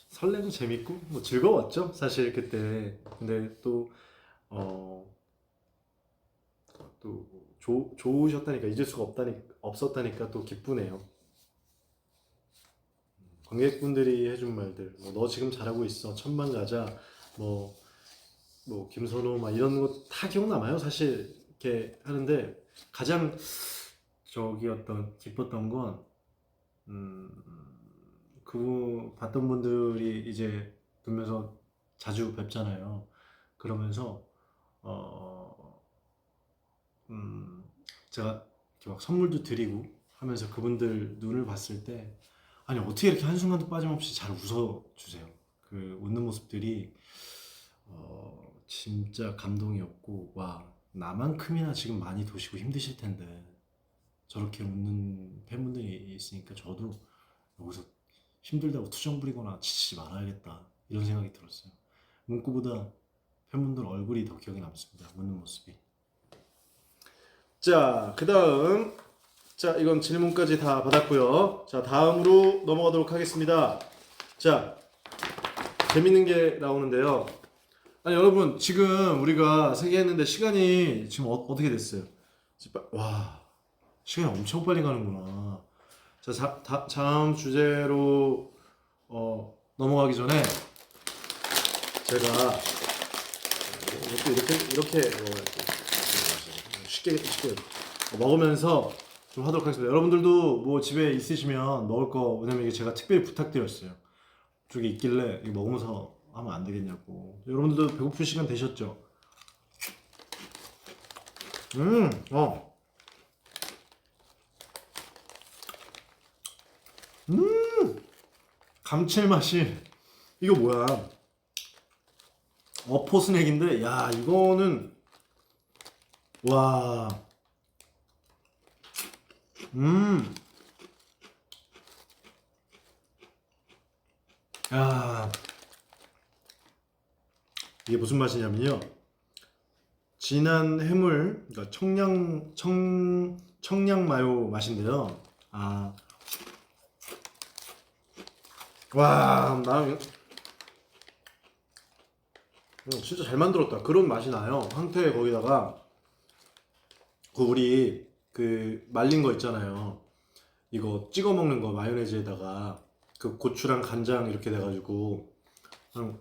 설레고 재밌고 뭐 즐거웠죠 사실 그때. 근데 또 좋으셨다니까 잊을 수가 없었다니까 또 기쁘네요. 관객분들이 해준 말들 너 지금 잘하고 있어 천만 가자 뭐 김선호 막 이런 거 다 기억남아요 사실. 이렇게 하는데 가장 기뻤던 건 그 봤던 분들이 이제 보면서 자주 뵙잖아요. 그러면서 제가 이렇게 막 선물도 드리고 하면서 그분들 눈을 봤을 때 아니 어떻게 이렇게 한순간도 빠짐없이 잘 웃어주세요. 그 웃는 모습들이 진짜 감동이었고 와 나만큼이나 지금 많이 도시고 힘드실 텐데 저렇게 웃는 팬분들이 있으니까 저도 여기서 힘들다고 투정 부리거나 지치지 말아야겠다 이런 생각이 들었어요. 문구보다 팬분들 얼굴이 더 기억에 남습니다. 웃는 모습이. 자, 그 다음 이건 질문까지 다 받았고요. 자, 다음으로 넘어가도록 하겠습니다. 자, 재밌는 게 나오는데요. 아니 여러분 지금 우리가 세 개 했는데 시간이 지금 어떻게 됐어요? 와 시간이 엄청 빨리 가는구나. 자 다음 주제로 넘어가기 전에 제가 이것도 이렇게 먹어야지. 쉽게 먹으면서 좀 하도록 하겠습니다. 여러분들도 뭐 집에 있으시면 먹을 거 왜냐면 이게 제가 특별히 부탁드렸어요. 쪽에 있길래 이거 먹으면서 하면 안 되겠냐고. 여러분들도 배고픈 시간 되셨죠? 어. 감칠맛이 이거 뭐야? 어포 스낵인데 야 이거는 와. 야 이게 무슨 맛이냐면요. 진한 해물, 그러니까 청양 마요 맛인데요. 아, 와, 나 진짜 잘 만들었다. 그런 맛이 나요. 황태 거기다가 그 우리 그 말린 거 있잖아요. 이거 찍어 먹는 거 마요네즈에다가 그 고추랑 간장 이렇게 돼가지고 이거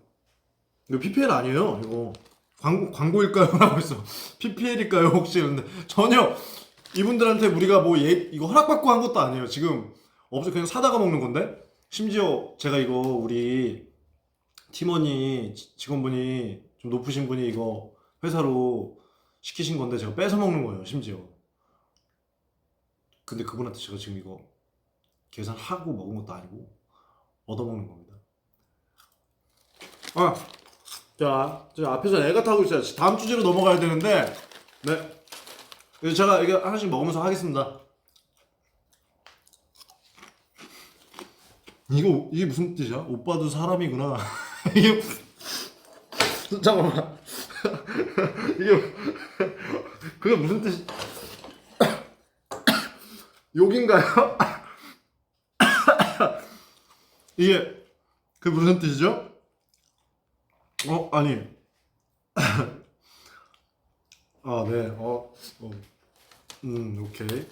PPL 아니에요. 이거 광고일까요? 라고 했어. PPL일까요? 혹시 근데 전혀 이분들한테 우리가 뭐 이거 허락받고 한 것도 아니에요. 지금 없어 그냥 사다가 먹는 건데 심지어 제가 이거 우리 팀원이 직원분이 좀 높으신 분이 이거 회사로 시키신 건데 제가 뺏어 먹는 거예요. 심지어 근데 그분한테 제가 지금 이거 계산하고 먹은 것도 아니고 얻어 먹는 겁니다. 아, 자, 저 앞에서 애가 타고 있어요. 다음 주제로 넘어가야 되는데, 네. 그래서 제가 이거 하나씩 먹으면서 하겠습니다. 이게 무슨 뜻이야? 오빠도 사람이구나. 이게 잠깐만. 이게 그게 무슨 뜻이? 욕인가요? 이게 그 무슨 뜻이죠? 아니. 아, 네. 오케이.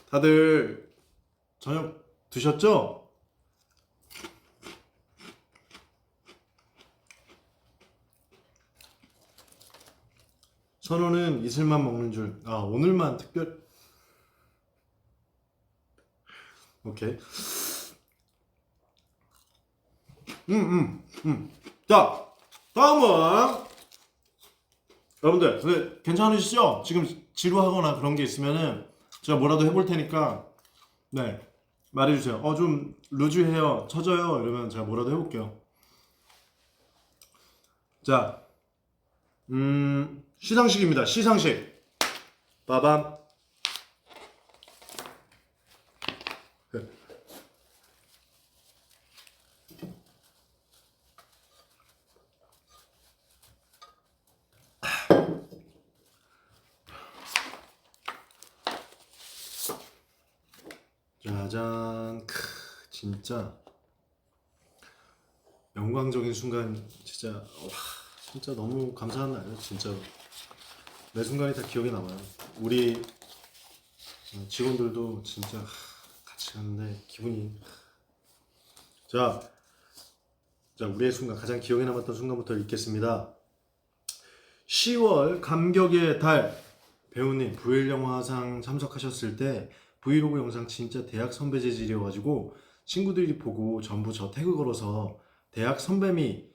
다들 저녁 드셨죠? 선호는 이슬만 먹는 줄. 아, 오늘만 특별. 오케이. 자, 다음은 여러분들 왜 괜찮으시죠? 지금 지루하거나 그런 게 있으면은 제가 뭐라도 해볼 테니까 네 말해주세요. 좀 루즈해요, 처져요 이러면 제가 뭐라도 해볼게요. 자, 시상식입니다. 시상식. 빠밤. 짜잔. 진짜 영광적인 순간. 진짜 진짜 너무 감사한 날이에요. 진짜로 매 순간이 다 기억에 남아요. 우리 직원들도 진짜 같이 갔는데 기분이 자 우리의 순간 가장 기억에 남았던 순간부터 읽겠습니다. 10월 감격의 달 배우님 부일영화상 참석하셨을 때 브이로그 영상 진짜 대학 선배 재질이어가지고 친구들이 보고 전부 저 태그 걸어서 대학 선배미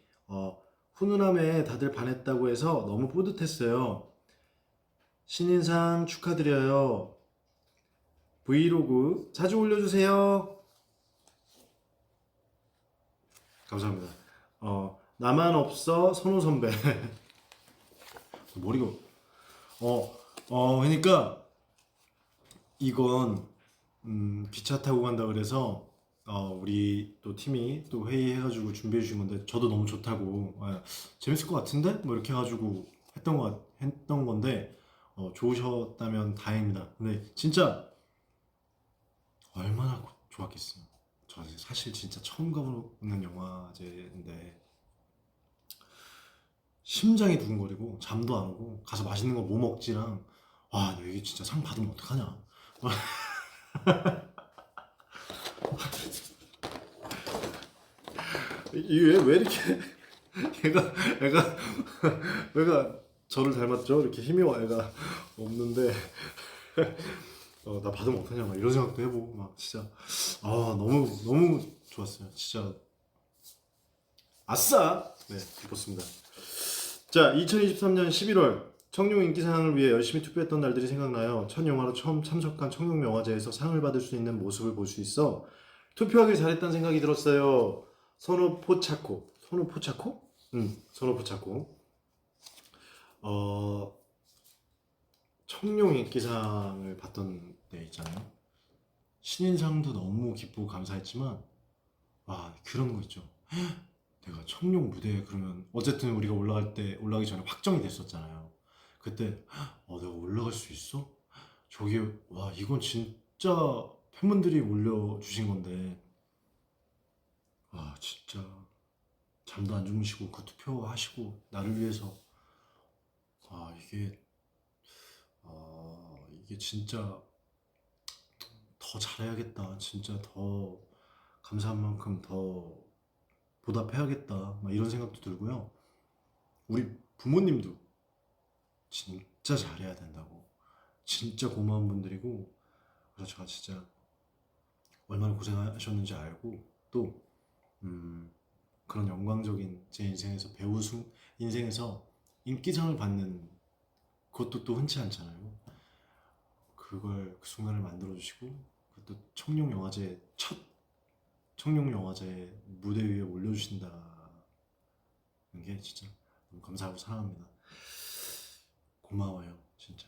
훈훈함에 다들 반했다고 해서 너무 뿌듯했어요. 신인상 축하드려요. 브이로그 자주 올려주세요. 감사합니다. 나만 없어 선호 선배. 머리가 그러니까 이건 기차 타고 간다 그래서 우리 또 팀이 또 회의해가지고 준비해 주신 건데 저도 너무 좋다고 재밌을 것 같은데 뭐 이렇게 해가지고 했던 건데 좋으셨다면 다행입니다. 근데 진짜 얼마나 좋았겠어요. 저 사실 진짜 처음 가보는 영화제인데 심장이 두근거리고 잠도 안 오고 가서 맛있는 거 뭐 먹지랑 와, 너 이게 진짜 상 받으면 어떡하냐. 이게 왜 이렇게 얘가 저를 닮았죠? 이렇게 힘이 와 애가 없는데 나 받으면 어떡하냐 막 이런 생각도 해보고 막 진짜 너무 너무 좋았어요. 진짜 아싸! 네, 기뻤습니다. 자, 2023년 11월 청룡 인기상을 위해 열심히 투표했던 날들이 생각나요. 첫 영화로 처음 참석한 청룡 영화제에서 상을 받을 수 있는 모습을 볼 수 있어 투표하길 잘했다는 생각이 들었어요. 선호 포차코. 선호 포차코? 선호 포차코. 청룡 인기상을 받던 때 있잖아요. 신인상도 너무 기쁘고 감사했지만 그런 거 있죠. 내가 청룡 무대에 그러면 어쨌든 우리가 올라가기 전에 확정이 됐었잖아요. 그때 내가 올라갈 수 있어? 저기 와 이건 진짜 팬분들이 올려주신 건데 진짜 잠도 안 주무시고 그 투표하시고 나를 위해서 이게 이게 진짜 더 잘해야겠다. 진짜 더 감사한 만큼 더 보답해야겠다. 막 이런 생각도 들고요. 우리 부모님도 진짜 잘해야 된다고. 진짜 고마운 분들이고 그래서 제가 진짜 얼마나 고생하셨는지 알고 또 그런 영광적인 제 인생에서 인생에서 인기상을 받는 그것도 또 흔치 않잖아요. 그걸 그 순간을 만들어 주시고 또 첫 청룡 영화제 무대 위에 올려주신다는 게 진짜 너무 감사하고 사랑합니다. 고마워요, 진짜.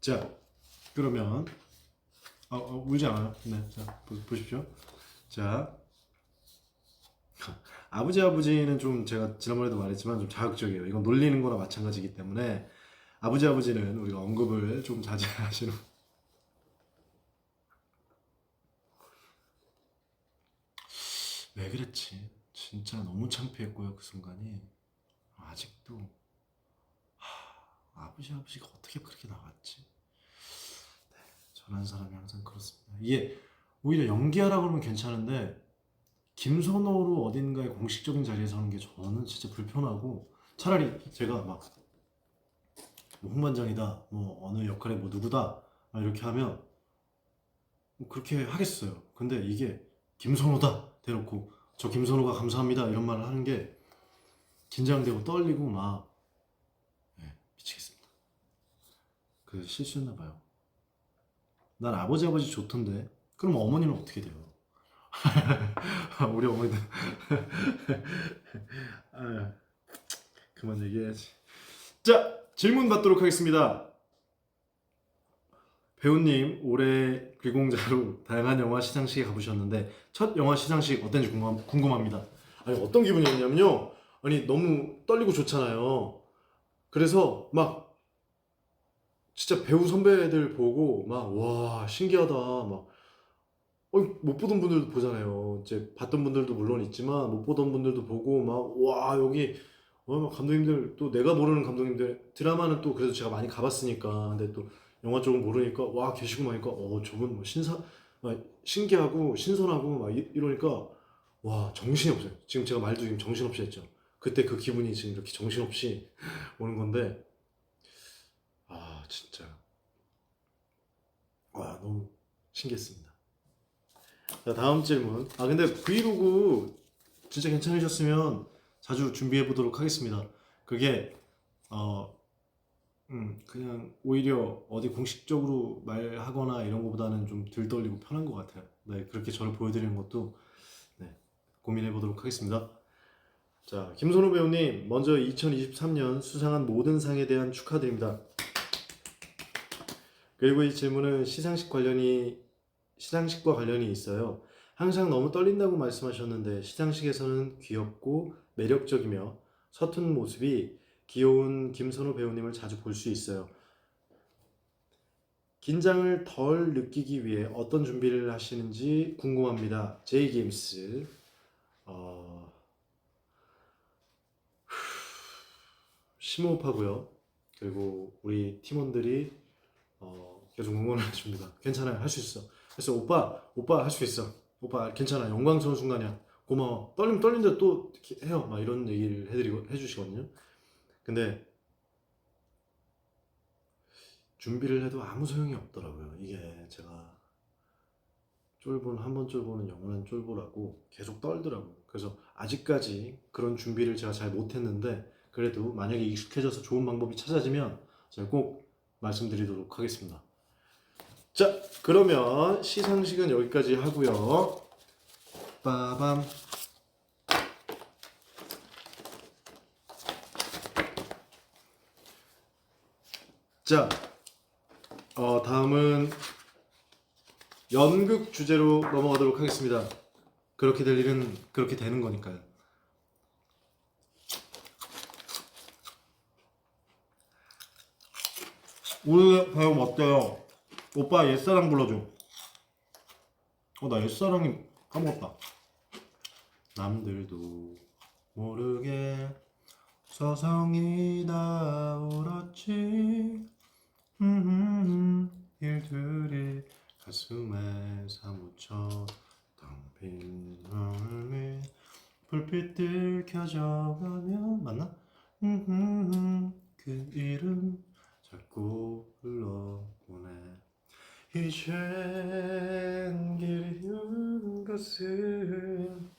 자, 그러면 울지 않아요. 네, 자 보십시오. 자, 아버지는 좀 제가 지난번에도 말했지만 좀 자극적이에요. 이건 놀리는 거나 마찬가지이기 때문에 아버지는 우리가 언급을 좀 자제하시는. 왜 그랬지? 진짜 너무 창피했고요 그 순간이. 아직도 아버지가 어떻게 그렇게 나왔지? 네, 저라는 사람이 항상 그렇습니다. 이게 오히려 연기하라 그러면 괜찮은데 김선호로 어딘가에 공식적인 자리에서 하는 게 저는 진짜 불편하고 차라리 제가 막 뭐 홍반장이다 뭐 어느 역할에 뭐 누구다 막 이렇게 하면 뭐 그렇게 하겠어요. 근데 이게 김선호다 대놓고 저 김선호가 감사합니다 이런 말을 하는 게 긴장되고 떨리고 막 미치겠습니다. 그래서 실수했나 봐요. 난 아버지 좋던데 그럼 어머니는 어떻게 돼요? 우리 어머니도 그만 얘기해야지. 자, 질문 받도록 하겠습니다. 배우님 올해 귀공자로 다양한 영화 시상식에 가보셨는데 첫 영화 시상식 어땠는지 궁금합니다. 아니 어떤 기분이었냐면요. 아니 너무 떨리고 좋잖아요. 그래서 막 진짜 배우 선배들 보고 막 와 신기하다 막 못 보던 분들도 보잖아요. 이제 봤던 분들도 물론 있지만 못 보던 분들도 보고 막 와 여기 막 감독님들 또 내가 모르는 감독님들 드라마는 또 그래도 제가 많이 가봤으니까 근데 또 영화 쪽은 모르니까 와 계시고 마니까 저분 뭐 막 신기하고 신선하고 막 이러니까 와 정신이 없어요. 지금 제가 말도 지금 정신없이 했죠. 그때 그 기분이 지금 이렇게 정신없이 오는 건데 진짜 너무 신기했습니다. 자, 다음 질문. 근데 브이로그 진짜 괜찮으셨으면 자주 준비해 보도록 하겠습니다. 그게 그냥 오히려 어디 공식적으로 말하거나 이런 것보다는 좀 덜 떨리고 편한 것 같아요. 네, 그렇게 저를 보여드리는 것도 네, 고민해 보도록 하겠습니다. 자, 김선호 배우님, 먼저 2023년 수상한 모든 상에 대한 축하드립니다. 그리고 이 질문은 시상식과 관련이 있어요. 항상 너무 떨린다고 말씀하셨는데 시상식에서는 귀엽고 매력적이며 서툰 모습이 귀여운 김선호 배우님을 자주 볼 수 있어요. 긴장을 덜 느끼기 위해 어떤 준비를 하시는지 궁금합니다. 제이게임스. 심호흡하고요. 그리고 우리 팀원들이 계속 응원을 해줍니다. 괜찮아요. 할 수 있어. 그래서 오빠 할 수 있어. 오빠 괜찮아. 영광스러운 순간이야. 고마워. 떨린데 또 이렇게 해요. 막 이런 얘기를 해주시거든요. 근데 준비를 해도 아무 소용이 없더라고요. 이게 제가 한 번 쫄보는 영원한 쫄보라고 계속 떨더라고요. 그래서 아직까지 그런 준비를 제가 잘 못했는데 그래도 만약에 익숙해져서 좋은 방법이 찾아지면 제가 꼭 말씀드리도록 하겠습니다. 자, 그러면 시상식은 여기까지 하고요. 빠밤. 자, 다음은 연극 주제로 넘어가도록 하겠습니다. 그렇게 될 일은 그렇게 되는 거니까요. 오늘 배움 어때요? 오빠 옛사랑 불러줘. 나 옛사랑이 까먹었다. 남들도 모르게 서성이 다 울었지. 일들이 가슴에 사무쳐 텅빈 마음에 불빛들 켜져가면 맞나? 그 이름 자꾸 불러보네. 이젠 그리운 것은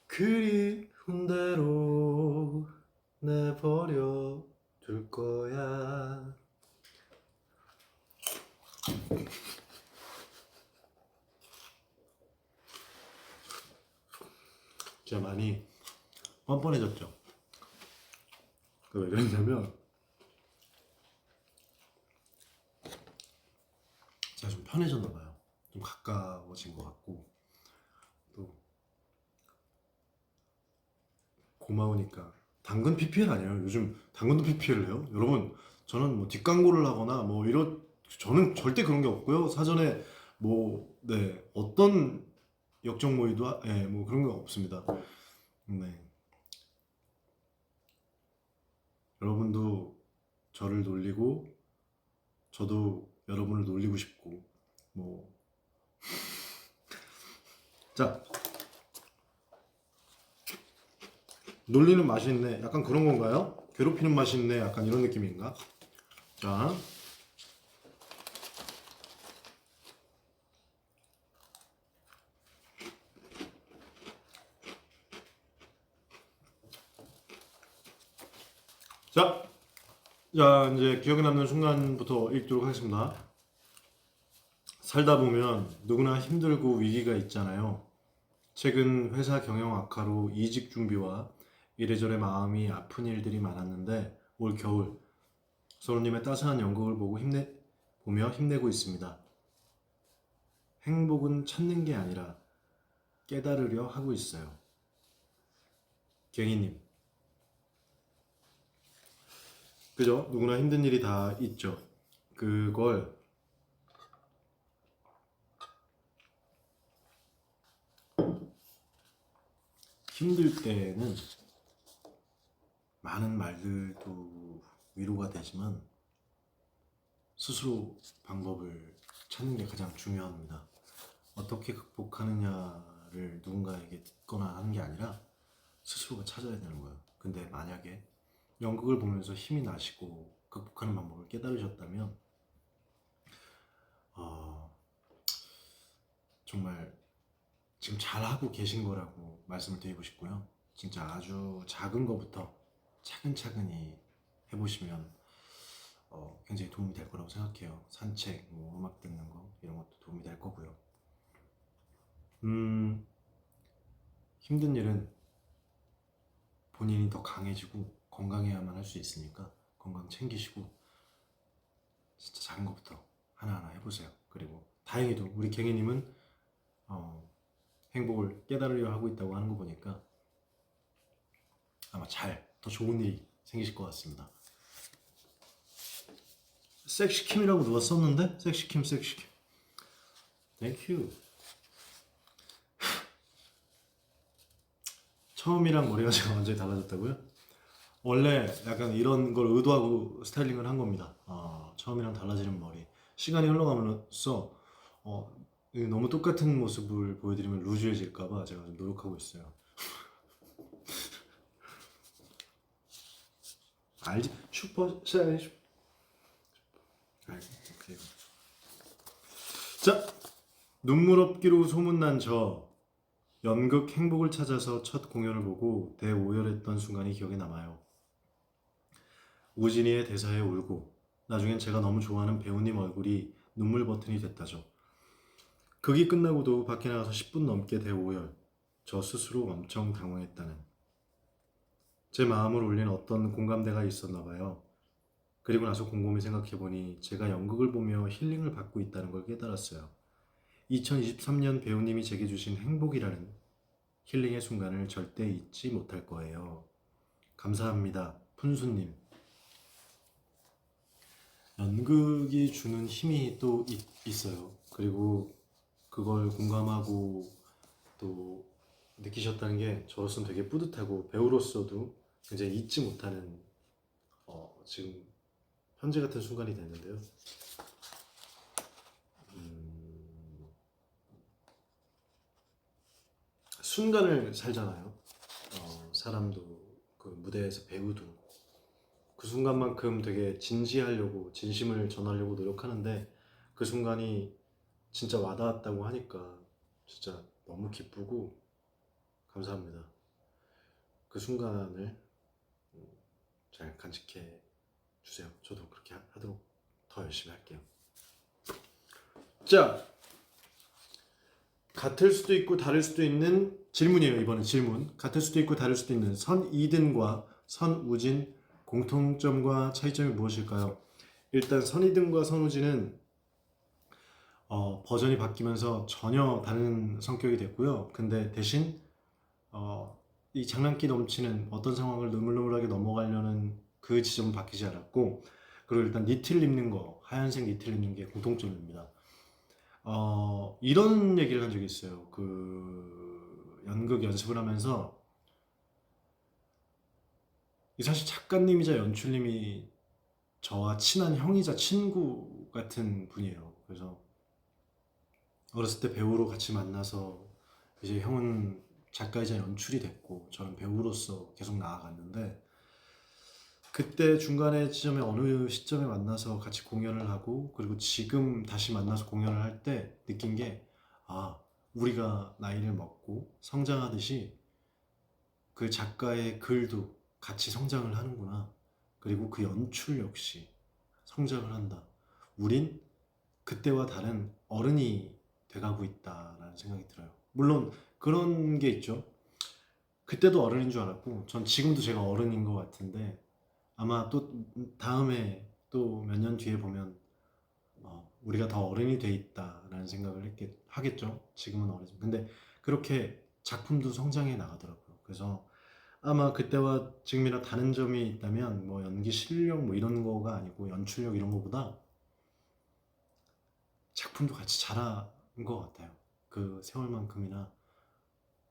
그리운 대로 내버려 둘 거야. 제가 많이 뻔뻔해졌죠. 왜 그랬냐면 제가 좀 편해졌나 봐요. 좀 가까워진 것 같고 또 고마우니까. 당근 PPL 아니에요. 요즘 당근도 PPL을 해요. 여러분, 저는 뭐 뒷광고를 하거나 뭐 저는 절대 그런 게 없고요. 사전에 어떤 역적 모의도 뭐 그런 게 없습니다. 네. 여러분도 저를 놀리고 저도 여러분을 놀리고 싶고 자, 놀리는 맛이 있네. 약간 그런 건가요? 괴롭히는 맛이 있네. 약간 이런 느낌인가? 자, 이제 기억에 남는 순간부터 읽도록 하겠습니다. 살다 보면 누구나 힘들고 위기가 있잖아요. 최근 회사 경영 악화로 이직 준비와 이래저래 마음이 아픈 일들이 많았는데 올 겨울 서로님의 따스한 연극을 보며 힘내고 있습니다. 행복은 찾는 게 아니라 깨달으려 하고 있어요. 갱이님. 그죠? 누구나 힘든 일이 다 있죠. 그걸 힘들 때는 많은 말들도 위로가 되지만 스스로 방법을 찾는 게 가장 중요합니다. 어떻게 극복하느냐를 누군가에게 듣거나 하는 게 아니라 스스로가 찾아야 되는 거예요. 근데 만약에 연극을 보면서 힘이 나시고 극복하는 방법을 깨달으셨다면 정말 지금 잘하고 계신 거라고 말씀을 드리고 싶고요. 진짜 아주 작은 거부터 차근차근히 해보시면 굉장히 도움이 될 거라고 생각해요. 산책, 음악 듣는 거 이런 것도 도움이 될 거고요. 힘든 일은 본인이 더 강해지고 건강해야만 할 수 있으니까 건강 챙기시고 진짜 작은 것부터 하나하나 해보세요. 그리고 다행히도 우리 갱이님은 행복을 깨달으려 하고 있다고 하는 거 보니까 아마 더 좋은 일이 생기실 것 같습니다. 섹시킴이라고 누가 썼는데? 섹시킴. 땡큐. 처음이랑 머리가 제가 완전히 달라졌다고요? 원래 약간 이런 걸 의도하고 스타일링을 한 겁니다. 처음이랑 달라지는 머리. 시간이 흘러가면서 이게 너무 똑같은 모습을 보여드리면 루즈해질까봐 제가 좀 노력하고 있어요. 알지? 슈퍼 사이즈. 오케이. 자, 눈물 없기로 소문난 저 연극 행복을 찾아서 첫 공연을 보고 대오열했던 순간이 기억에 남아요. 우진이의 대사에 울고 나중엔 제가 너무 좋아하는 배우님 얼굴이 눈물 버튼이 됐다죠. 극이 끝나고도 밖에 나가서 10분 넘게 대오열. 저 스스로 엄청 당황했다는. 제 마음을 울린 어떤 공감대가 있었나 봐요. 그리고 나서 곰곰이 생각해보니 제가 연극을 보며 힐링을 받고 있다는 걸 깨달았어요. 2023년 배우님이 제게 주신 행복이라는 힐링의 순간을 절대 잊지 못할 거예요. 감사합니다. 푼수님. 연극이 주는 힘이 또 있어요. 그리고 그걸 공감하고 또 느끼셨다는 게 저로서는 되게 뿌듯하고 배우로서도 굉장히 잊지 못하는 지금 현재 같은 순간이 됐는데요. 순간을 살잖아요. 사람도 그 무대에서 배우도 그 순간만큼 되게 진지하려고 진심을 전하려고 노력하는데 그 순간이 진짜 와닿았다고 하니까 진짜 너무 기쁘고 감사합니다. 그 순간을 잘 간직해 주세요. 저도 그렇게 하도록 더 열심히 할게요. 자, 같을 수도 있고 다를 수도 있는 질문이에요. 이번엔 질문. 같을 수도 있고 다를 수도 있는 선이든과 선우진 공통점과 차이점이 무엇일까요? 일단 선이든과 선우진은 버전이 바뀌면서 전혀 다른 성격이 됐고요. 근데 대신 이 장난기 넘치는 어떤 상황을 느물느물하게 넘어가려는 그 지점은 바뀌지 않았고, 그리고 일단 니트를 입는 거, 하얀색 니트를 입는 게 공통점입니다. 이런 얘기를 한 적이 있어요. 그 연극 연습을 하면서 사실 작가님이자 연출님이 저와 친한 형이자 친구 같은 분이에요. 그래서 어렸을 때 배우로 같이 만나서 이제 형은 작가이자 연출이 됐고 저는 배우로서 계속 나아갔는데, 그때 중간에 지점에 어느 시점에 만나서 같이 공연을 하고 그리고 지금 다시 만나서 공연을 할 때 느낀 게, 우리가 나이를 먹고 성장하듯이 그 작가의 글도 같이 성장을 하는구나. 그리고 그 연출 역시 성장을 한다. 우린 그때와 다른 어른이 돼가고 있다라는 생각이 들어요. 물론 그런 게 있죠. 그때도 어른인 줄 알았고 전 지금도 제가 어른인 것 같은데, 아마 또 다음에 또 몇 년 뒤에 보면 우리가 더 어른이 돼 있다라는 생각을 하겠죠. 지금은 어리지만. 근데 그렇게 작품도 성장해 나가더라고요. 그래서 아마 그때와 지금이랑 다른 점이 있다면 뭐 연기 실력 뭐 이런 거가 아니고 연출력 이런 거보다 작품도 같이 자란 것 같아요. 그 세월만큼이나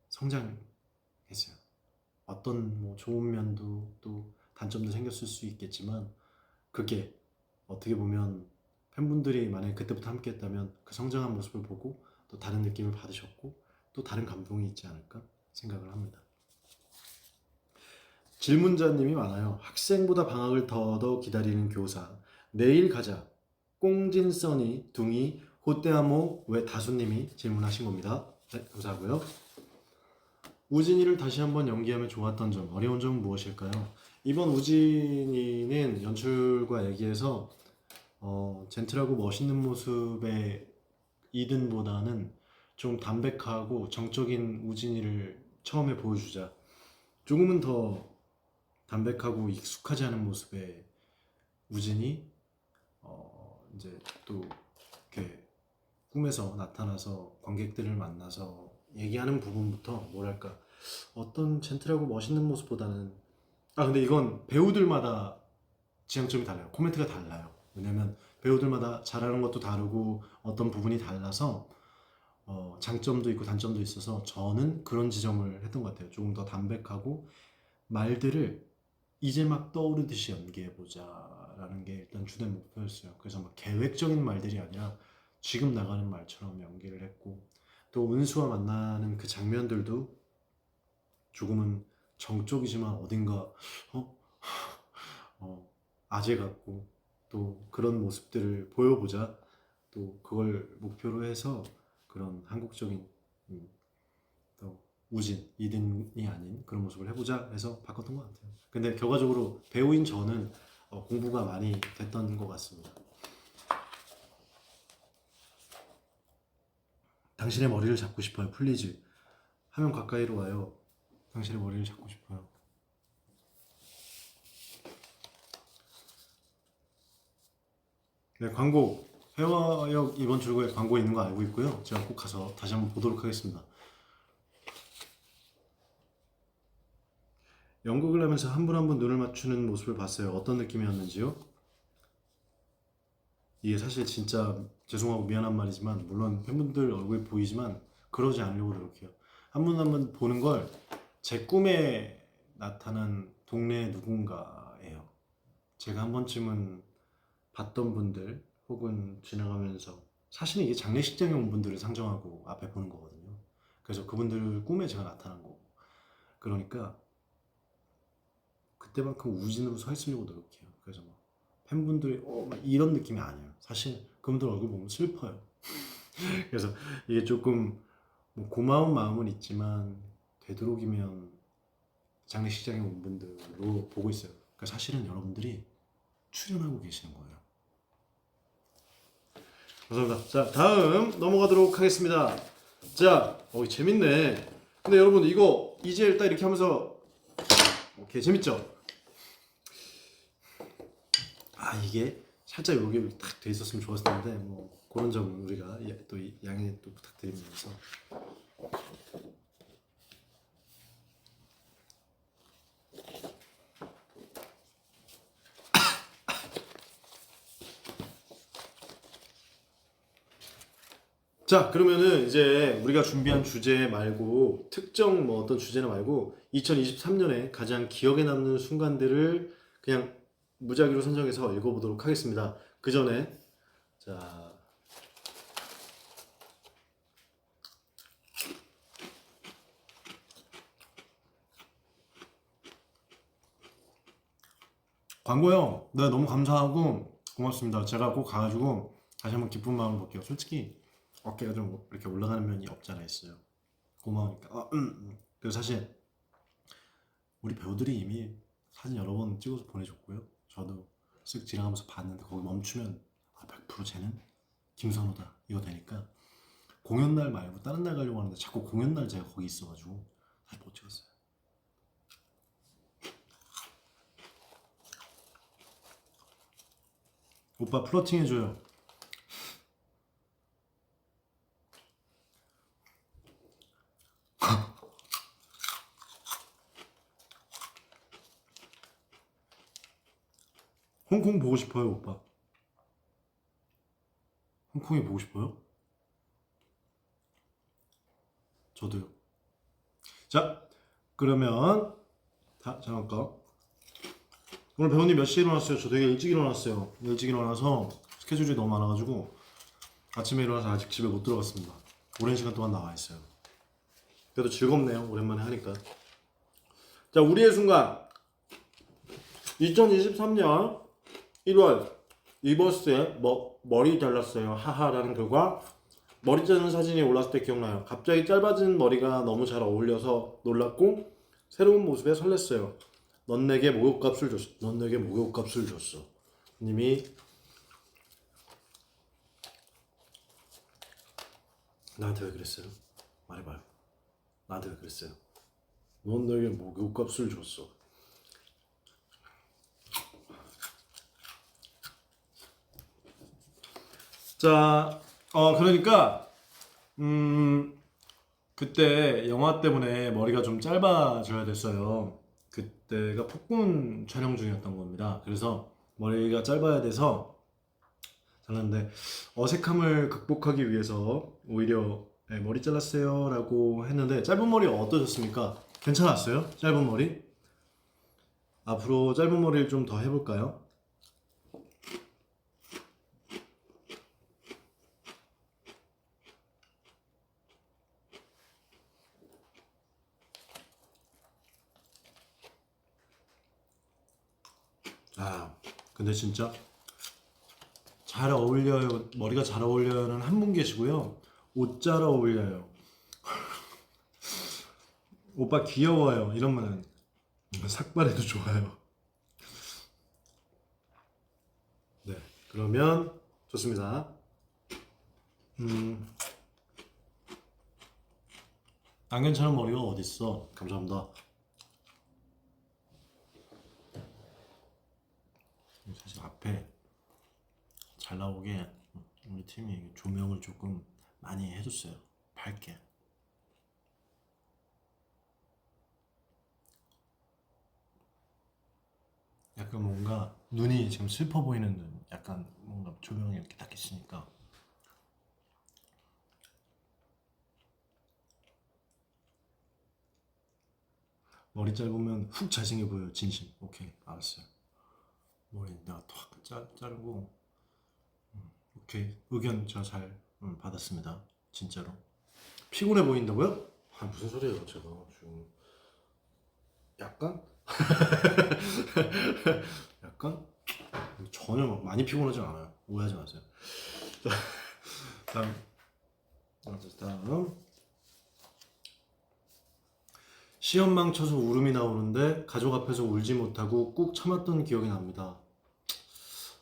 성장했어요. 어떤 뭐 좋은 면도 또 단점도 생겼을 수 있겠지만, 그게 어떻게 보면 팬분들이 만약에 그때부터 함께 했다면 그 성장한 모습을 보고 또 다른 느낌을 받으셨고 또 다른 감동이 있지 않을까 생각을 합니다. 질문자님이 많아요. 학생보다 방학을 더더 기다리는 교사. 내일 가자. 꽁진 써니 둥이 호떼아모 왜 다수님이 질문하신 겁니다. 네, 감사하고요. 우진이를 다시 한번 연기하며 좋았던 점, 어려운 점은 무엇일까요? 이번 우진이는 연출과 얘기해서 젠틀하고 멋있는 모습의 이든보다는 좀 담백하고 정적인 우진이를 처음에 보여주자. 조금은 더 담백하고 익숙하지 않은 모습의 우진이 이제 또 이렇게 꿈에서 나타나서 관객들을 만나서 얘기하는 부분부터 뭐랄까 어떤 젠틀하고 멋있는 모습보다는, 근데 이건 배우들마다 지향점이 달라요. 코멘트가 달라요. 왜냐면 배우들마다 잘하는 것도 다르고 어떤 부분이 달라서 장점도 있고 단점도 있어서 저는 그런 지점을 했던 것 같아요. 조금 더 담백하고 말들을 이제 막 떠오르듯이 연기해보자라는 게 일단 주된 목표였어요. 그래서 막 계획적인 말들이 아니라 지금 나가는 말처럼 연기를 했고, 또 은수와 만나는 그 장면들도 조금은 정적이지만 어딘가 어? 아재 같고 또 그런 모습들을 보여보자, 또 그걸 목표로 해서 그런 한국적인 또 우진, 이든이 아닌 그런 모습을 해보자 해서 바꿨던 것 같아요. 근데 결과적으로 배우인 저는 공부가 많이 됐던 것 같습니다. 당신의 머리를 잡고 싶어요. 플리즈. 하면 가까이로 와요. 당신의 머리를 잡고 싶어요. 네, 광고. 회화역 이번 출구에 광고 있는 거 알고 있고요. 제가 꼭 가서 다시 한번 보도록 하겠습니다. 연극을 하면서 한 분 한 분 눈을 맞추는 모습을 봤어요. 어떤 느낌이었는지요? 이게 사실 진짜 죄송하고 미안한 말이지만, 물론 팬분들 얼굴이 보이지만 그러지 않으려고 노력해요. 한 분 한 분 보는 걸 제 꿈에 나타난 동네 누군가예요. 제가 한 번쯤은 봤던 분들 혹은 지나가면서, 사실은 이게 장례식장에 온 분들을 상정하고 앞에 보는 거거든요. 그래서 그분들 꿈에 제가 나타난 거고, 그러니까 그때만큼 우진으로 서 있으려고 노력해요. 그래서 막 팬분들이 막 이런 느낌이 아니에요. 사실 그분들 얼굴 보면 슬퍼요. 그래서 이게 조금 뭐 고마운 마음은 있지만 되도록이면 장례식장에 온 분들로 보고 있어요. 그러니까 사실은 여러분들이 출연하고 계시는 거예요. 감사합니다. 자, 다음 넘어가도록 하겠습니다. 자, 재밌네. 근데 여러분 이거 이제 딱 이렇게 하면서 오케이, 재밌죠? 이게 살짝 여기 딱 돼 있었으면 좋았을 텐데, 뭐 그런 점은 우리가 또 양해 또 부탁드리면서. 자, 그러면은 이제 우리가 준비한 주제 말고, 특정 뭐 어떤 주제나 말고 2023년에 가장 기억에 남는 순간들을 그냥 무작위로 선정해서 읽어보도록 하겠습니다. 그 전에 자, 광고요. 네, 너무 감사하고 고맙습니다. 제가 꼭 가가지고 다시 한번 기쁜 마음을 볼게요. 솔직히 어깨가 좀 이렇게 올라가는 면이 없지 않아 있어요. 고마우니까. 그리고 사실 우리 배우들이 이미 사진 여러 번 찍어서 보내줬고요. 저도 쓱 지나가면서 봤는데 거기 멈추면 100% 쟤는 김선호다 이거 되니까, 공연 날 말고 다른 날 가려고 하는데 자꾸 공연 날 제가 거기 있어가지고 사실 못 찍었어요. 오빠 플러팅 해줘요. 홍콩 보고 싶어요, 오빠. 홍콩이 보고 싶어요? 저도요. 자, 그러면 잠깐. 오늘 배우님 몇 시에 일어났어요? 저 되게 일찍 일어났어요. 일찍 일어나서 스케줄이 너무 많아가지고 아침에 일어나서 아직 집에 못 들어갔습니다. 오랜 시간 동안 나와 있어요. 그래도 즐겁네요. 오랜만에 하니까. 자, 우리의 순간. 2023년 1월 이버스에 머리 잘랐어요. 하하라는 글과 머리 자르는 사진이 올랐을 때 기억나요. 갑자기 짧아진 머리가 너무 잘 어울려서 놀랐고 새로운 모습에 설렜어요. 넌 내게 목욕값을 줬어. 넌 내게 목욕값을 줬어. 님이 나한테 왜 그랬어요? 말해봐요. 나한테 왜 그랬어요? 넌 내게 목욕값을 줬어. 자, 그러니까 그때 영화 때문에 머리가 좀 짧아져야 됐어요. 그때가 폭군 촬영 중이었던 겁니다. 그래서 머리가 짧아야 돼서 하는데 어색함을 극복하기 위해서 오히려 네, 머리 잘랐어요 라고 했는데 짧은 머리 어떠셨습니까? 괜찮았어요? 짧은 머리? 앞으로 짧은 머리를 좀 더 해볼까요? 아, 근데 진짜 잘 어울려요. 머리가 잘 어울려요는 한 분 계시고요. 옷 잘 어울려요. 오빠 귀여워요. 이러면은 삭발해도 좋아요. 네, 그러면 좋습니다. 안 괜찮은 머리가 어딨어. 감사합니다. 사실 앞에 잘 나오게 우리 팀이 조명을 조금 많이 해줬어요. 밝게. 약간 뭔가 눈이 지금 슬퍼 보이는 눈. 약간 뭔가 조명이 이렇게 딱 있으니까. 머리 짧으면 훅 잘생겨 보여요. 진심. 오케이, 알았어요. 머리 내가 탁 자르고. 오케이, 의견 제가 잘 받았습니다. 진짜로. 피곤해 보인다고요? 아, 무슨 소리예요, 제가 지금. 약간? 약간? 전혀 막 많이 피곤하지 않아요. 오해하지 마세요. 다음, 다음. 시험망 쳐서 울음이 나오는데 가족 앞에서 울지 못하고 꾹 참았던 기억이 납니다.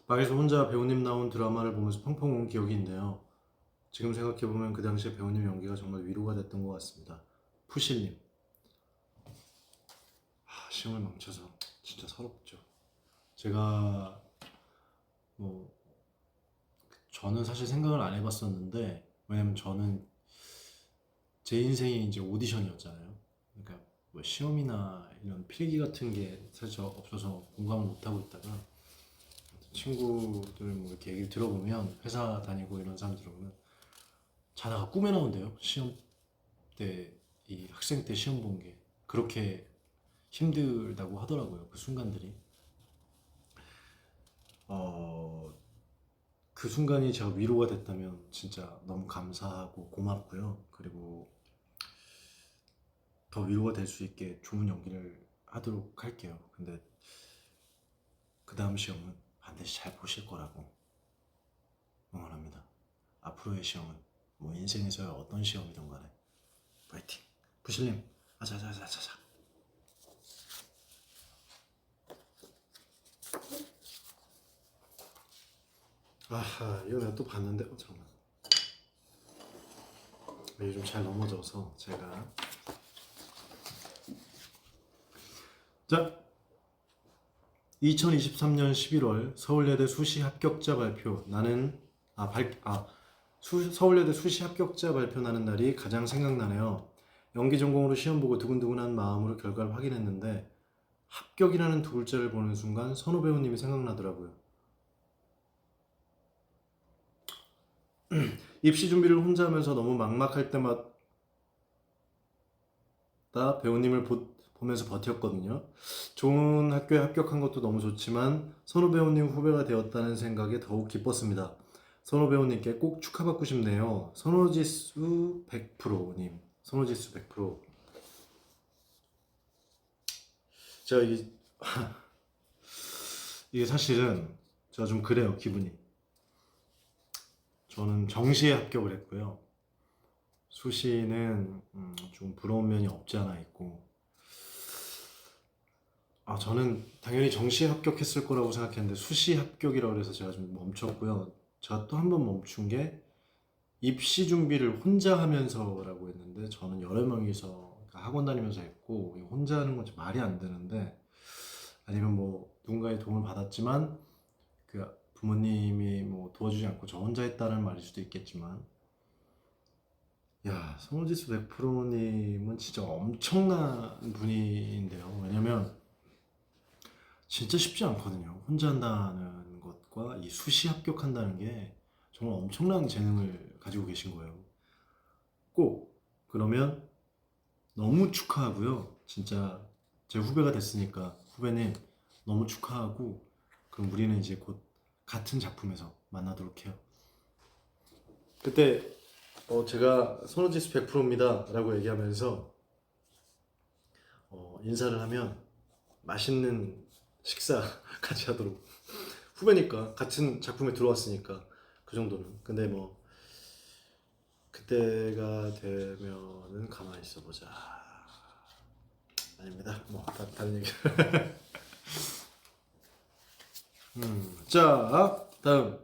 방에서 혼자 배우님 나온 드라마를 보면서 펑펑 운 기억이 있네요. 지금 생각해보면 그 당시에 배우님 연기가 정말 위로가 됐던 것 같습니다. 푸실님. 시험을 망쳐서 진짜 서럽죠. 제가 뭐 저는 사실 생각을 안 해봤었는데 왜냐면 저는 제 인생이 이제 오디션이었잖아요. 그러니까 뭐 시험이나 이런 필기 같은 게 사실 없어서 공감을 못 하고 있다가 친구들 뭐 이렇게 얘기를 들어보면 회사 다니고 이런 사람들 보면 자다가 꿈에 나온대요. 시험 때 이 학생 때 시험 본 게 그렇게 힘들다고 하더라고요. 그 순간들이. 어, 그 순간이 제가 위로가 됐다면 진짜 너무 감사하고 고맙고요. 그리고 더 위로가 될 수 있게 좋은 연기를 하도록 할게요. 근데 그 다음 시험은 반드시 잘 보실 거라고 응원합니다. 앞으로의 시험은 뭐 인생에서의 어떤 시험이든 간에 파이팅! 부실님, 아자자자자자. 아하, 이거 내가 또 봤는데, 잠깐만. 요즘 잘 넘어져서 제가. 자, 2023년 11월 서울예대 수시 합격자 발표. 서울예대 수시 합격자 발표나는 날이 가장 생각나네요. 연기 전공으로 시험 보고 두근두근한 마음으로 결과를 확인했는데 합격이라는 두 글자를 보는 순간 선우 배우님이 생각나더라고요. 입시 준비를 혼자 하면서 너무 막막할 때마다 배우님을 보면서 버텼거든요. 좋은 학교에 합격한 것도 너무 좋지만 선우 배우님 후배가 되었다는 생각에 더욱 기뻤습니다. 선우 배우님께 꼭 축하받고 싶네요. 선호지수 100%님. 선호지수 100%. 제가 이게 사실은 제가 좀 그래요, 기분이. 저는 정시에 합격을 했고요. 수시는 좀 부러운 면이 없지 않아 있고, 저는 당연히 정시에 합격했을 거라고 생각했는데 수시 합격이라고 해서 제가 좀 멈췄고요. 제가 또 한 번 멈춘 게 입시 준비를 혼자 하면서라고 했는데 저는 여러 명이서 학원 다니면서 했고 혼자 하는 건 좀 말이 안 되는데 아니면 뭐 누군가의 도움을 받았지만 그 부모님이 뭐 도와주지 않고 저 혼자 했다는 말일 수도 있겠지만 야, 성우지수 100%님은 진짜 엄청난 분인데요. 왜냐면 진짜 쉽지 않거든요. 혼자 한다는 것 합격과 이 수시 합격한다는 게 정말 엄청난 재능을 가지고 계신 거예요. 꼭 그러면 너무 축하하고요. 진짜 제 후배가 됐으니까 후배님 너무 축하하고, 그럼 우리는 이제 곧 같은 작품에서 만나도록 해요. 그때 제가 손호지수 100%입니다 라고 얘기하면서 인사를 하면 맛있는 식사 같이 하도록, 후배니까 같은 작품에 들어왔으니까 그 정도는. 근데 뭐 그때가 되면은 가만히 있어보자. 아닙니다. 뭐 다른 얘기. 자, 다음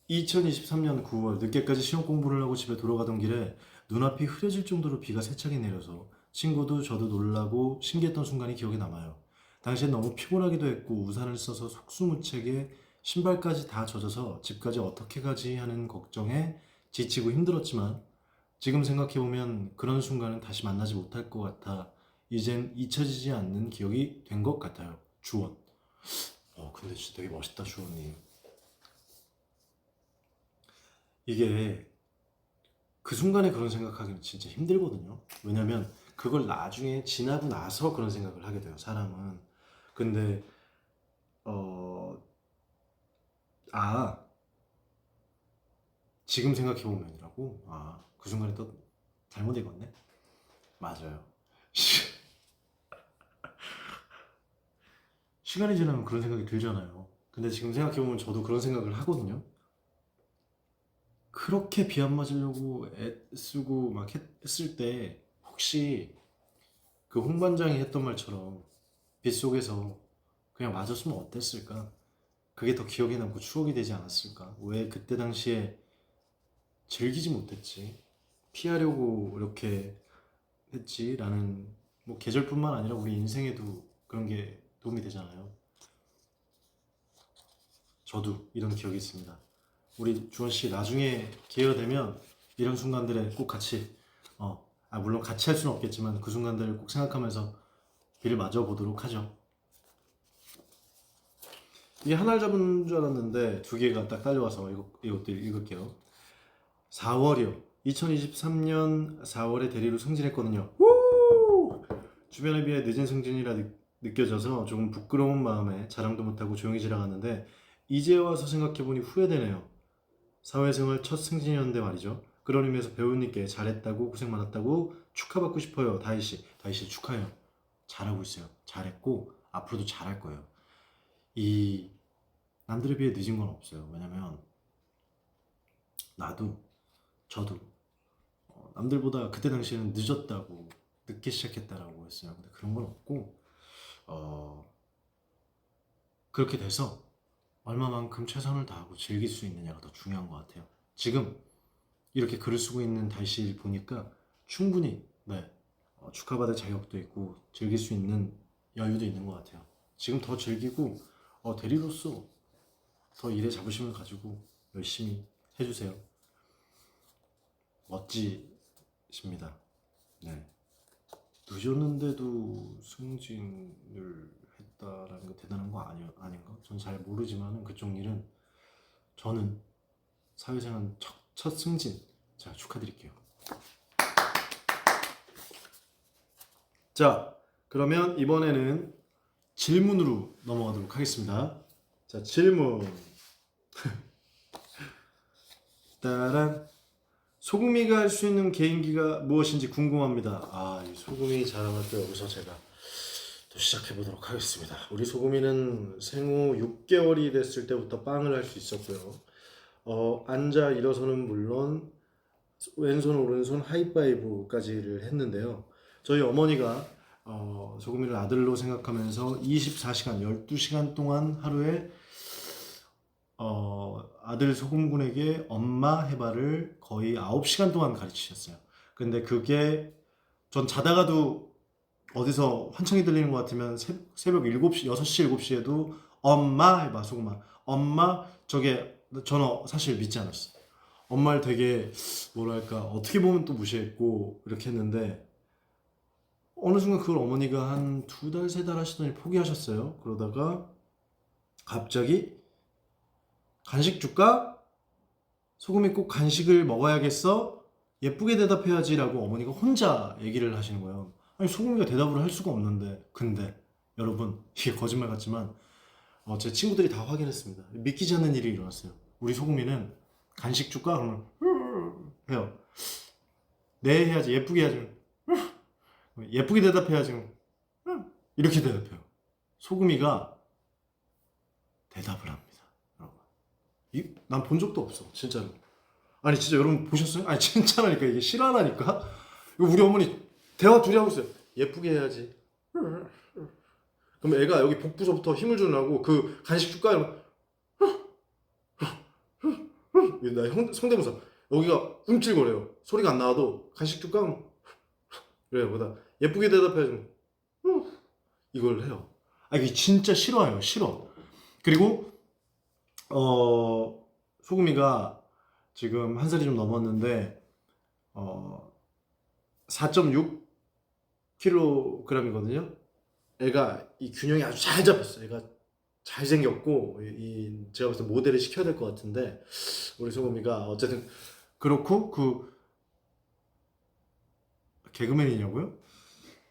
2023년 9월 늦게까지 시험 공부를 하고 집에 돌아가던 길에 눈앞이 흐려질 정도로 비가 세차게 내려서 친구도 저도 놀라고 신기했던 순간이 기억에 남아요. 당시엔 너무 피곤하기도 했고 우산을 써서 속수무책에 신발까지 다 젖어서 집까지 어떻게 가지 하는 걱정에 지치고 힘들었지만, 지금 생각해보면 그런 순간은 다시 만나지 못할 것 같아 이젠 잊혀지지 않는 기억이 된 것 같아요. 주원. 근데 진짜 되게 멋있다, 주원님. 이게 그 순간에 그런 생각하기는 진짜 힘들거든요. 왜냐면 그걸 나중에 지나고 나서 그런 생각을 하게 돼요, 사람은. 근데 아, 지금 생각해보면이라고? 그 순간에 또 잘못 읽었네? 맞아요. 시간이 지나면 그런 생각이 들잖아요. 근데 지금 생각해보면 저도 그런 생각을 하거든요. 그렇게 비 안 맞으려고 애쓰고 막 했을 때 혹시 그 홍반장이 했던 말처럼 빗속에서 그냥 맞았으면 어땠을까? 그게 더 기억에 남고 추억이 되지 않았을까? 왜 그때 당시에 즐기지 못했지? 피하려고 이렇게 했지? 라는, 뭐 계절뿐만 아니라 우리 인생에도 그런 게 도움이 되잖아요. 저도 이런 기억이 있습니다. 우리 주원씨 나중에 기회가 되면 이런 순간들에 꼭 같이 물론 같이 할 수는 없겠지만 그 순간들을 꼭 생각하면서 비를 맞아보도록 하죠. 이게 하나를 잡은 줄 알았는데 두 개가 딱 딸려와서 이것도 읽을게요. 4월이요. 2023년 4월에 대리로 승진했거든요. 주변에 비해 늦은 승진이라 느껴져서 조금 부끄러운 마음에 자랑도 못하고 조용히 지나갔는데 이제 와서 생각해보니 후회되네요. 사회생활 첫 승진이었는데 말이죠. 그런 의미에서 배우님께 잘했다고 고생 많았다고 축하받고 싶어요. 다희씨. 다희씨 축하해요. 잘하고 있어요. 잘했고 앞으로도 잘할 거예요. 이 남들에 비해 늦은 건 없어요. 왜냐면 나도 저도 남들보다 그때 당시에는 늦었다고 늦게 시작했다라고 했어요. 근데 그런 건 없고 그렇게 돼서 얼마만큼 최선을 다하고 즐길 수 있느냐가 더 중요한 것 같아요. 지금 이렇게 글을 쓰고 있는 다희씨를 보니까 충분히 축하받을 자격도 있고 즐길 수 있는 여유도 있는 것 같아요. 지금 더 즐기고 대리로서 더 일에 자부심을 가지고 열심히 해주세요. 멋지십니다. 네. 늦었는데도 승진을 했다라는 게 대단한 거 아닌가? 전 잘 모르지만 그쪽 일은 저는 사회생활 첫 승진, 자, 축하드릴게요. 자, 그러면 이번에는 질문으로 넘어가도록 하겠습니다. 자, 질문. 따란. 소금이가 할 수 있는 개인기가 무엇인지 궁금합니다. 이 소금이 자랑을 또 여기서 제가 또 시작해 보도록 하겠습니다. 우리 소금이는 생후 6개월이 됐을 때부터 빵을 할 수 있었고요. 앉아 일어서는 물론 왼손 오른손 하이파이브까지를 했는데요. 저희 어머니가 소금이를 아들로 생각하면서 24시간 12시간 동안 하루에 아들 소금군에게 엄마 해바를 거의 9시간 동안 가르치셨어요. 근데 그게 전 자다가도 어디서 환청이 들리는 것 같으면 새벽 7시, 6시, 7시에도 엄마 해봐 소금아 엄마 저게 저는 사실 믿지 않았어요. 엄마를 되게 뭐랄까 어떻게 보면 또 무시했고 이렇게 했는데 어느 순간 그걸 어머니가 한 2달, 3달 하시더니 포기하셨어요. 그러다가 갑자기 간식 줄까? 소금이 꼭 간식을 먹어야겠어? 예쁘게 대답해야지라고 어머니가 혼자 얘기를 하시는 거예요. 아니 소금이가 대답을 할 수가 없는데. 근데 여러분 이게 거짓말 같지만 제 친구들이 다 확인했습니다. 믿기지 않는 일이 일어났어요. 우리 소금이는 간식 줄까? 그러면 해요. 네 해야지. 예쁘게 해야지. 예쁘게 대답해야지. 이렇게 대답해요. 소금이가 대답을 합니다. 여러분, 난 본 적도 없어. 진짜로. 아니 진짜 여러분 보셨어요? 아니 진짜라니까. 이게 실화라니까. 이거 우리 어머니 대화 둘이 하고 있어요. 예쁘게 해야지. 그럼 애가 여기 복부서부터 힘을 주느라고 그 간식 줄까? 이러면 나 성대모사. 여기가 움찔거려요. 소리가 안 나와도 간식 줄까? 그래요. 보다 예쁘게 대답해야지. 이걸 해요. 아 이게 진짜 싫어요. 싫어. 그리고 소금이가 지금 한 살이 좀 넘었는데 4.6kg이거든요. 애가 이 균형이 아주 잘 잡혔어. 애가 잘생겼고 제가 봤을 때 모델을 시켜야 될 것 같은데 우리 소금이가 어쨌든 그렇고 그 개그맨이냐고요?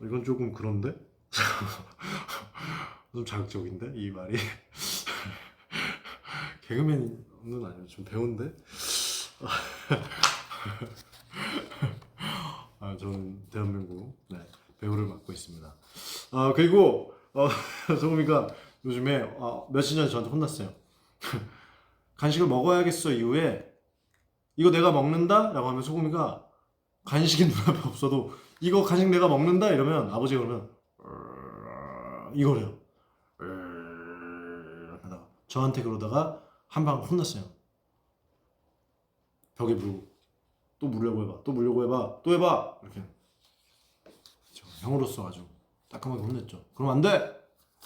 이건 조금 그런데? 좀 자극적인데 이 말이. 개그맨은 아니고 좀 배우인데. 저는 대한민국 배우를 맡고 있습니다. 그리고 소금이가 요즘에 며칠 전에 저한테 혼났어요. 간식을 먹어야겠어 이후에 이거 내가 먹는다? 라고 하면 소금이가 간식이 눈앞에 없어도 이거 간식 내가 먹는다? 이러면 아버지가 그러면 이거래요. 저한테 그러다가 한 방 혼났어요. 벽에 물고 또 물려고 해봐, 또 물려고 해봐, 또 해봐 이렇게. 형으로서 아주 따끔하게 혼냈죠. 그럼 안 돼!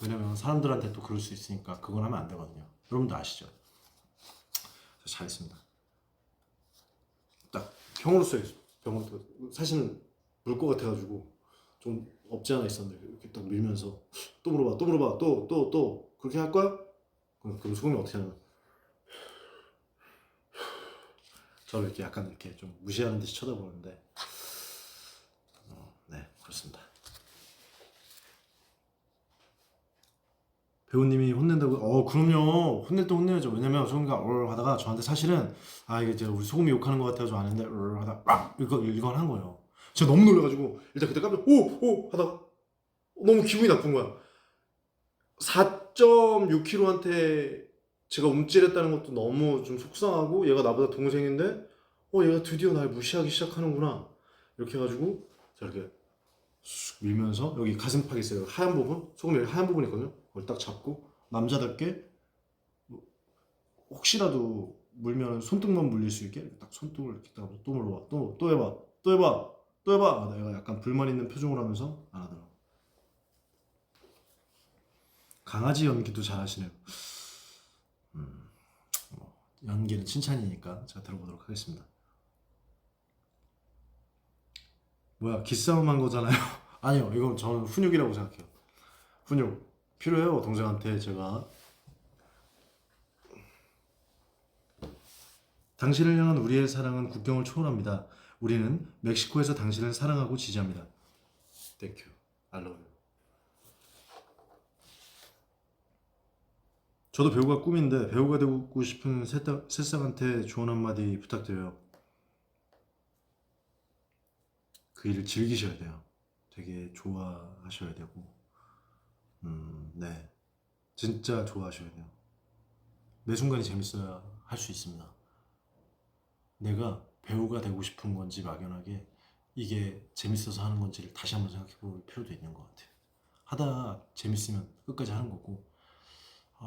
왜냐면 사람들한테 또 그럴 수 있으니까 그건 하면 안 되거든요. 여러분도 아시죠? 잘했습니다. 딱 형으로서의 병원도 사실은 물 것 같아가지고 좀 없지 않아 있었는데 이렇게 딱 밀면서 또 물어봐, 또 물어봐, 또 그렇게 할 거야? 그럼 소금이 어떻게 하냐면 저를 이렇게 약간 이렇게 좀 무시하는 듯이 쳐다보는데 네 그렇습니다. 배우님이 혼낸다고? 그럼요. 혼낼 때 혼내야죠. 왜냐면 소금이가 하다가 저한테 사실은 이게 이제 우리 소금이 욕하는 것 같아서 안 했는데 하다가 이걸 한 거예요. 제가 너무 놀라가지고 일단 그때 깜짝 오 하다가 너무 기분이 나쁜 거야. 4.6kg한테 제가 움찔했다는 것도 너무 좀 속상하고 얘가 나보다 동생인데 얘가 드디어 날 무시하기 시작하는구나 이렇게 해가지고 제가 이렇게 쑥 밀면서 여기 가슴팍 있어요. 하얀 부분, 소금이 여기 하얀 부분 있거든요. 그걸 딱 잡고 남자답게 혹시라도 물면 손등만 물릴 수 있게 딱 손등을 이렇게 딱 또 물어봐, 또 해봐, 또 해봐, 또 해봐. 내가 약간 불만 있는 표정을 하면서 안 하더라고. 강아지 연기도 잘하시네요. 연기는 칭찬이니까 제가 들어보도록 하겠습니다. 뭐야 기싸움 한 거잖아요. 아니요 이건 저는 훈육이라고 생각해요. 훈육 필요해요. 동생한테 제가 당신을 향한 우리의 사랑은 국경을 초월합니다. 우리는 멕시코에서 당신을 사랑하고 지지합니다. Thank you. I love you. 저도 배우가 꿈인데 배우가 되고 싶은 새싹한테 조언 한마디 부탁드려요. 그 일을 즐기셔야 돼요. 되게 좋아하셔야 되고 네 진짜 좋아하셔야 돼요. 매 순간이 재밌어야 할 수 있습니다. 내가 배우가 되고 싶은 건지 막연하게 이게 재밌어서 하는 건지를 다시 한번 생각해 볼 필요도 있는 것 같아요. 하다 재밌으면 끝까지 하는 거고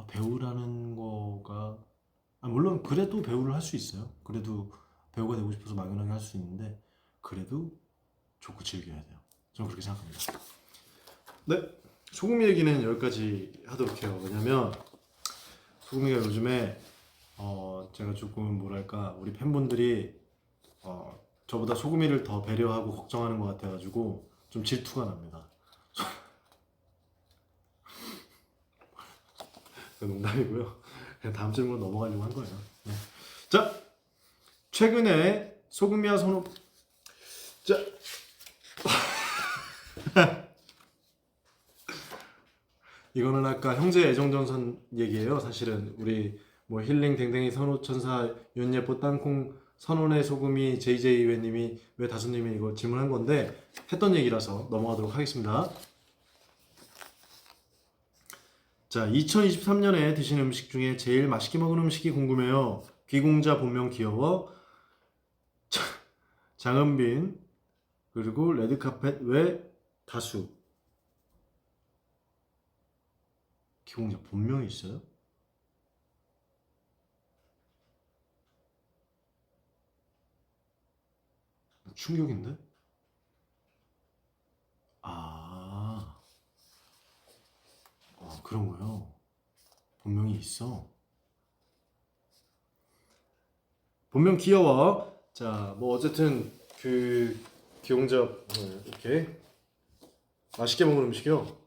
배우라는 거가 물론 그래도 배우를 할 수 있어요. 그래도 배우가 되고 싶어서 막연하게 할 수 있는데 그래도 좋고 즐겨야 돼요. 저는 그렇게 생각합니다. 네, 소금이 얘기는 여기까지 하도록 해요. 왜냐면 소금이가 요즘에 제가 조금 뭐랄까 우리 팬분들이 저보다 소금이를 더 배려하고 걱정하는 것 같아가지고 좀 질투가 납니다. 농담이고요. 그냥 다음 질문으로 넘어가려고 한 거예요. 네. 자, 최근에 소금이야 선호. 자, 이거는 아까 형제 애정전선 얘기예요. 사실은 우리 뭐 힐링 댕댕이 선호천사 윤예뽀 땅콩 선원의 소금이 JJ 회님이 왜 다수님이 이거 질문한 건데 했던 얘기라서 넘어가도록 하겠습니다. 자, 2023년에 드신 음식 중에 제일 맛있게 먹은 음식이 궁금해요. 귀공자 본명 귀여워. 장은빈 그리고 레드카펫 왜 다수. 귀공자 본명이 있어요? 충격인데? 아, 그런 거요. 본명이 있어. 본명 귀여워. 자, 뭐 어쨌든 그 귀공자 이렇게 맛있게 먹는 음식이요.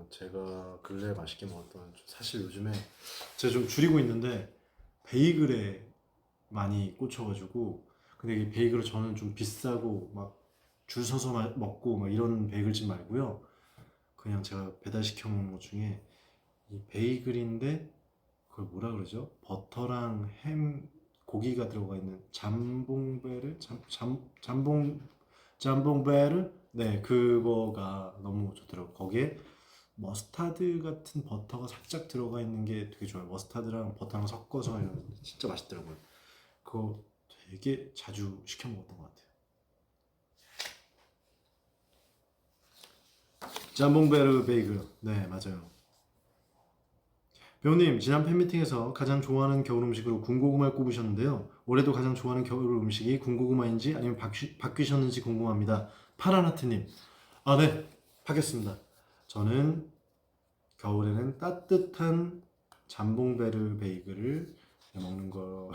제가 근래 맛있게 먹었던 사실 요즘에 제가 좀 줄이고 있는데 베이글에 많이 꽂혀가지고 근데 이 베이글을 저는 좀 비싸고 막 줄 서서 먹고 막 이런 베이글집 말고요. 그냥 제가 배달시켜 먹는 것 중에 이 베이글인데 그걸 뭐라 그러죠? 버터랑 햄 고기가 들어가 있는 잠봉베르 잠봉베르 네 그거가 너무 좋더라고. 거기에 머스타드 같은 버터가 살짝 들어가 있는 게 되게 좋아요. 머스타드랑 버터랑 섞어서 이런 진짜 맛있더라고요. 그거 되게 자주 시켜 먹었던 것 같아요. 잠봉베르 베이글 네 맞아요. 배우님, 지난 팬미팅에서 가장 좋아하는 겨울 음식으로 군고구마를 꼽으셨는데요. 올해도 가장 좋아하는 겨울 음식이 군고구마인지 아니면 바뀌셨는지 궁금합니다. 파라나트님. 아, 네. 하겠습니다. 저는 겨울에는 따뜻한 잠봉베르 베이글을 먹는 거.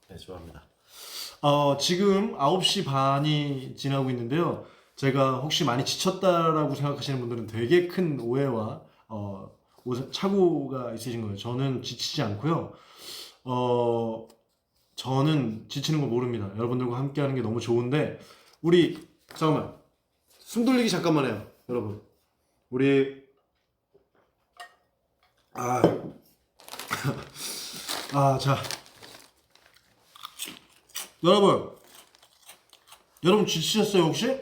네, 좋아합니다. 지금 9시 반이 지나고 있는데요. 제가 혹시 많이 지쳤다라고 생각하시는 분들은 되게 큰 오해와 착오가 있으신 거예요. 저는 지치지 않고요. 어, 저는 지치는 거 모릅니다. 여러분들과 함께 하는 게 너무 좋은데 우리 잠깐만 숨 돌리기 잠깐만 해요. 여러분. 우리 아, 자. 여러분 지치셨어요, 혹시?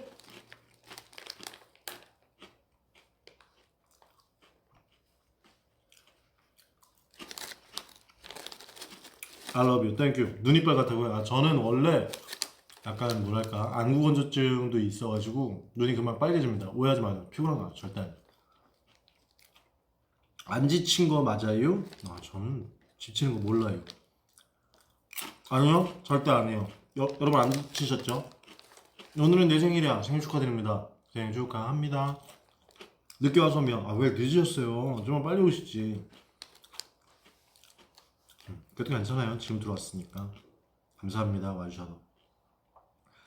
I love you, thank you. 눈이 빨갛다고요? 저는 원래 약간 뭐랄까 안구 건조증도 있어가지고 눈이 금방 빨개집니다. 오해하지 마세요. 피곤한 거 절대 안 지친 거 맞아요? 저는 지치는 거 몰라요. 아니요, 절대 아니에요. 여러분 안 지치셨죠? 오늘은 내 생일이야. 생일 축하드립니다. 생일 축하합니다. 늦게 와서 미안. 왜 늦으셨어요? 좀만 빨리 오시지. 그래도 괜찮아요. 지금 들어왔으니까. 감사합니다. 와주셔서.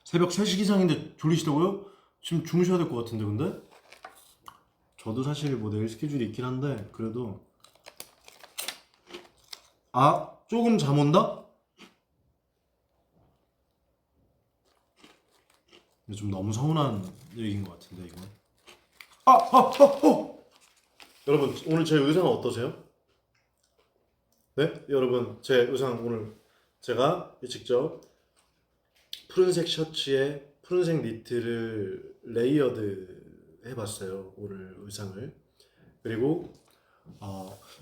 새벽 3시 기상인데 졸리시다고요? 지금 주무셔야 될 것 같은데 근데? 저도 사실 뭐 내일 스케줄이 있긴 한데 그래도 조금 잠 온다? 좀 너무 서운한 얘기인 것 같은데 이거. 여러분 오늘 제 의상 어떠세요? 네? 여러분 제 의상 오늘 제가 직접 푸른색 셔츠에 푸른색 니트를 레이어드 해봤어요. 오늘 의상을. 그리고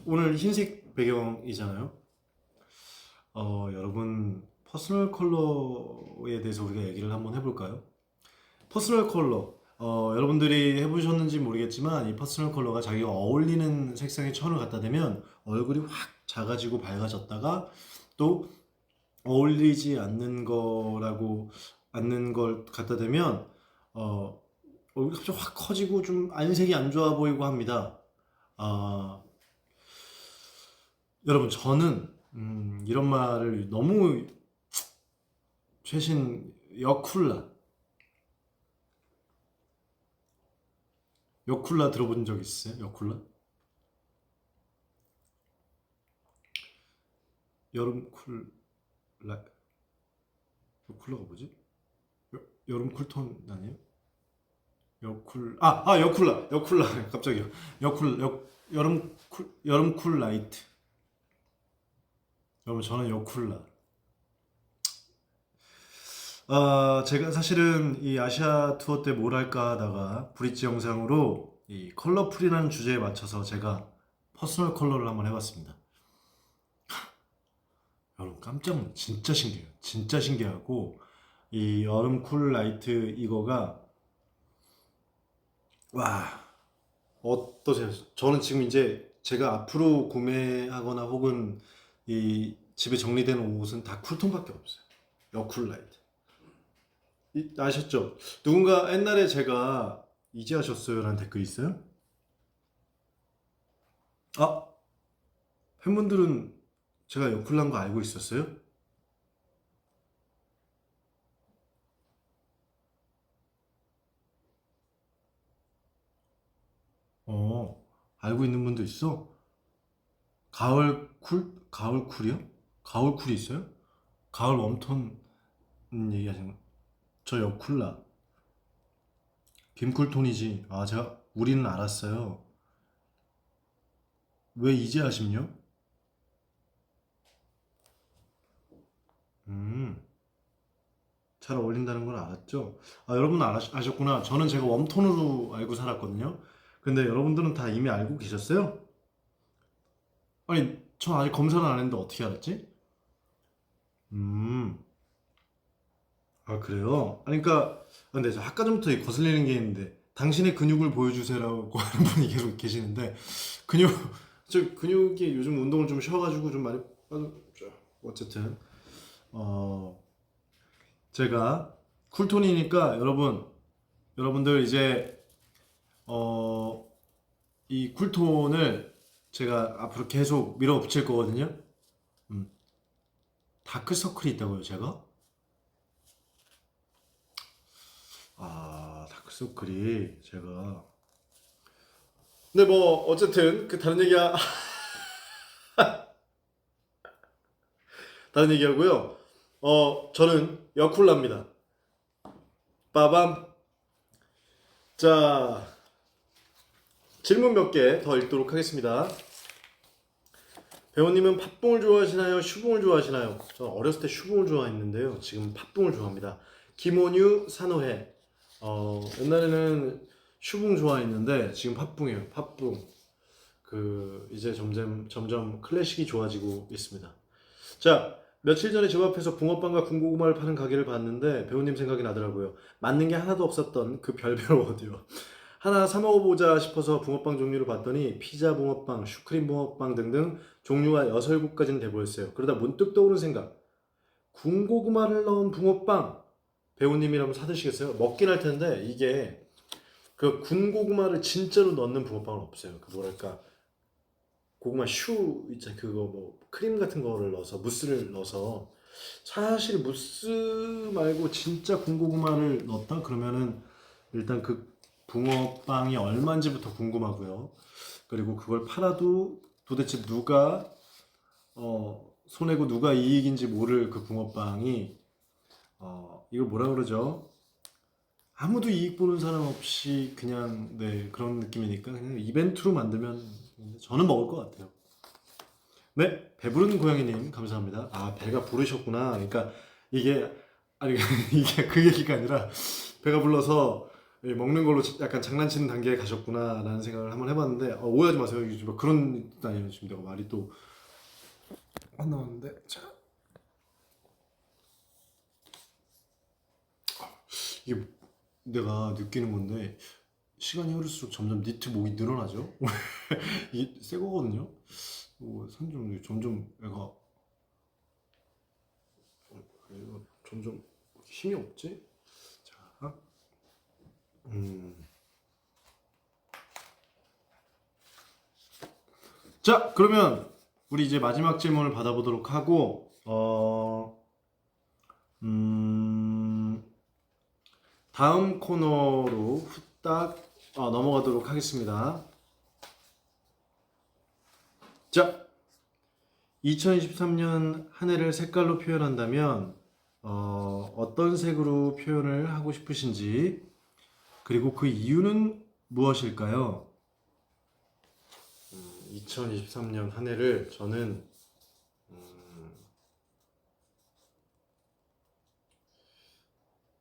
오늘 흰색 배경이잖아요. 여러분 퍼스널 컬러에 대해서 우리가 얘기를 한번 해볼까요? 퍼스널 컬러 여러분들이 해보셨는지 모르겠지만 이 퍼스널 컬러가 자기가 어울리는 색상의 천을 갖다 대면 얼굴이 확 작아지고 밝아졌다가 또 어울리지 않는 걸 갖다 대면 얼굴이 갑자기 확 커지고 좀 안색이 안 좋아 보이고 합니다. 여러분 저는 이런 말을 너무 최신 여쿨라 여쿨라 들어본 적 있으세요? 여쿨라? 여름 쿨라 여쿨라가 뭐지? 여름 쿨톤 아니에요? 여쿨라 갑자기요. 여름 쿨 라이트. 여러분 저는 여쿨라. 제가 사실은 이 아시아 투어 때 뭘 할까 하다가 브릿지 영상으로 이 컬러풀이라는 주제에 맞춰서 제가 퍼스널 컬러를 한번 해봤습니다. 여러분 진짜 신기해요. 진짜 신기하고 이 여름 쿨 라이트 이거가 와 어떠세요? 저는 지금 이제 제가 앞으로 구매하거나 혹은 이 집에 정리되는 옷은 다 쿨톤밖에 없어요. 여쿨 라이트. 아셨죠? 누군가 옛날에 제가 이제 하셨어요? 라는 댓글 있어요? 아, 팬분들은 제가 여쿨란 거 알고 있었어요? 어, 알고 있는 분도 있어? 가을 쿨이요? 가을 쿨이 있어요? 가을 웜톤 얘기하시는 거? 저 여쿨라. 빔쿨톤이지. 아, 제가, 우리는 알았어요. 왜 이제 아십니요? 음, 잘 어울린다는 걸 알았죠? 아, 여러분 아셨구나. 저는 제가 웜톤으로 알고 살았거든요. 근데 여러분들은 다 이미 알고 계셨어요? 아니, 저 아직 검사는 안 했는데 어떻게 알았지? 음, 아, 그래요? 아니, 그러니까, 근데 저 아까 전부터 거슬리는 게 있는데, 당신의 근육을 보여주세요라고 하는 분이 계속 계시는데, 근육, 저 근육이 요즘 운동을 좀 쉬어가지고 좀 많이 빠졌죠. 어쨌든, 어, 제가 쿨톤이니까 여러분들 이제, 어, 이 쿨톤을 제가 앞으로 계속 밀어붙일 거거든요. 음, 다크서클이 있다고요, 제가? 아, 다크서클이 제가. 근데 뭐, 어쨌든, 그 다른 얘기하고요. 저는 여쿨라입니다. 빠밤. 자, 질문 몇 개 더 읽도록 하겠습니다. 배우님은 팥붕을 좋아하시나요? 슈붕을 좋아하시나요? 저는 어렸을 때 슈붕을 좋아했는데요. 지금 팥붕을 좋아합니다. 김원유 산호해. 옛날에는 슈붕 좋아했는데 지금 팥붕이에요. 팥붕. 이제 점점 클래식이 좋아지고 있습니다. 자, 며칠 전에 집 앞에서 붕어빵과 군고구마를 파는 가게를 봤는데 배우님 생각이 나더라고요. 맞는 게 하나도 없었던 그 별별 워드요. 하나 사 먹어보자 싶어서 붕어빵 종류를 봤더니 피자 붕어빵, 슈크림 붕어빵 등등 종류가 6, 7가지는 돼 보였어요. 그러다 문득 떠오른 생각. 군고구마를 넣은 붕어빵 배우님이라면 사드시겠어요? 먹긴 할 텐데 이게 그 군고구마를 진짜로 넣는 붕어빵은 없어요. 그 뭐랄까 고구마 슈 있잖아 그거 뭐 크림 같은 거를 넣어서 무스를 넣어서 사실 무스 말고 진짜 군고구마를 넣었다 그러면은 일단 그 붕어빵이 얼마인지부터 궁금하고요. 그리고 그걸 팔아도 도대체 누가 손해고 누가 이익인지 모를 그 붕어빵이 이걸 뭐라 그러죠? 아무도 이익 보는 사람 없이 그냥 네 그런 느낌이니까 그냥 이벤트로 만들면 저는 먹을 것 같아요. 네, 배부른 고양이님 감사합니다. 아 배가 부르셨구나. 그러니까 이게 아니 이게 그 얘기가 아니라 배가 불러서 먹는 걸로 약간 장난치는 단계에 가셨구나라는 생각을 한번 해봤는데 오해하지 마세요. 이게 뭐 그런 뜻 아니에요. 지금 내가 말이 또 안 나왔는데 자 이게 내가 느끼는 건데 시간이 흐를수록 점점 니트 목이 늘어나죠. 이게 새 거거든요. 상점 점점 얘가 점점 힘이 없지? 자, 음. 자, 그러면 우리 이제 마지막 질문을 받아보도록 하고, 음, 다음 코너로 후딱 넘어가도록 하겠습니다. 자, 2023년 한 해를 색깔로 표현한다면 어떤 색으로 표현을 하고 싶으신지, 그리고 그 이유는 무엇일까요? 2023년 한 해를 저는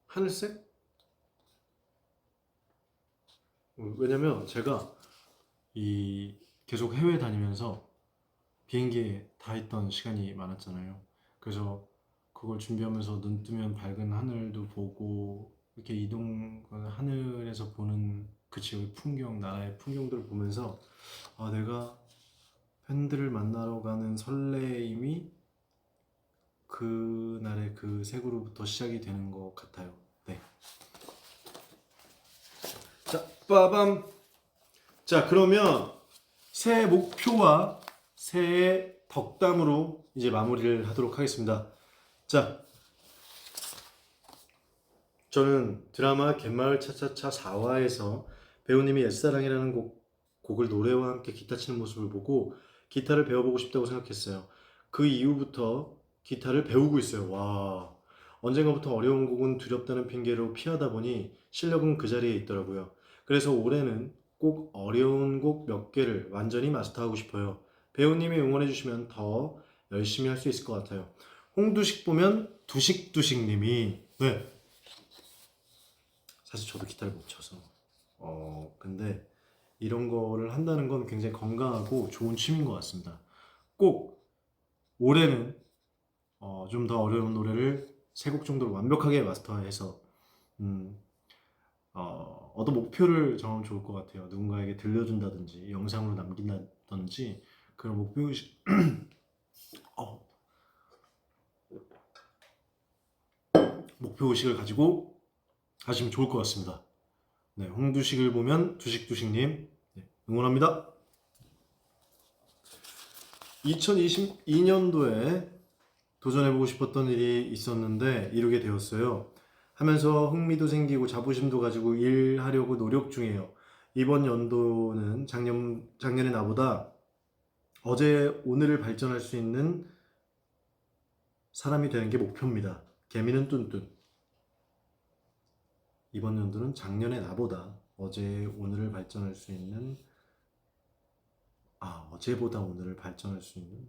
하늘색? 왜냐면 제가 계속 해외 다니면서 비행기에 타 있던 시간이 많았잖아요. 그래서 그걸 준비하면서 눈 뜨면 밝은 하늘도 보고 이렇게 하늘에서 보는 그 지역의 풍경, 나라의 풍경들을 보면서 내가 팬들을 만나러 가는 설레임이 그날의 그 색으로부터 시작이 되는 것 같아요. 네. 자, 빠밤. 자, 그러면 새해 목표와 새해 덕담으로 이제 마무리를 하도록 하겠습니다. 자, 저는 드라마 갯마을 차차차 4화에서 배우님이 옛사랑이라는 곡을 노래와 함께 기타 치는 모습을 보고 기타를 배워보고 싶다고 생각했어요. 그 이후부터 기타를 배우고 있어요. 와, 언젠가부터 어려운 곡은 두렵다는 핑계로 피하다 보니 실력은 그 자리에 있더라고요. 그래서 올해는 꼭 어려운 곡 몇 개를 완전히 마스터하고 싶어요. 배우님이 응원해주시면 더 열심히 할 수 있을 것 같아요. 홍두식 보면 두식두식님이, 네, 사실 저도 기타를 못 쳐서 근데 이런 거를 한다는 건 굉장히 건강하고 좋은 취미인 것 같습니다. 꼭 올해는 좀 더 어려운 노래를 3곡 정도로 완벽하게 마스터해서 어떤 목표를 정하면 좋을 것 같아요. 누군가에게 들려준다든지 영상으로 남긴다든지 그런 목표의식 목표의식을 가지고 하시면 좋을 것 같습니다. 네, 홍두식을 보면 두식두식님, 네, 응원합니다. 2022년도에 도전해보고 싶었던 일이 있었는데 이루게 되었어요. 하면서 흥미도 생기고 자부심도 가지고 일하려고 노력 중이에요. 이번 연도는 작년의 나보다 어제 오늘을 발전할 수 있는 사람이 되는 게 목표입니다. 개미는 뚠뚠. 이번 연도는 작년의 나보다 어제 오늘을 발전할 수 있는 어제보다 오늘을 발전할 수 있는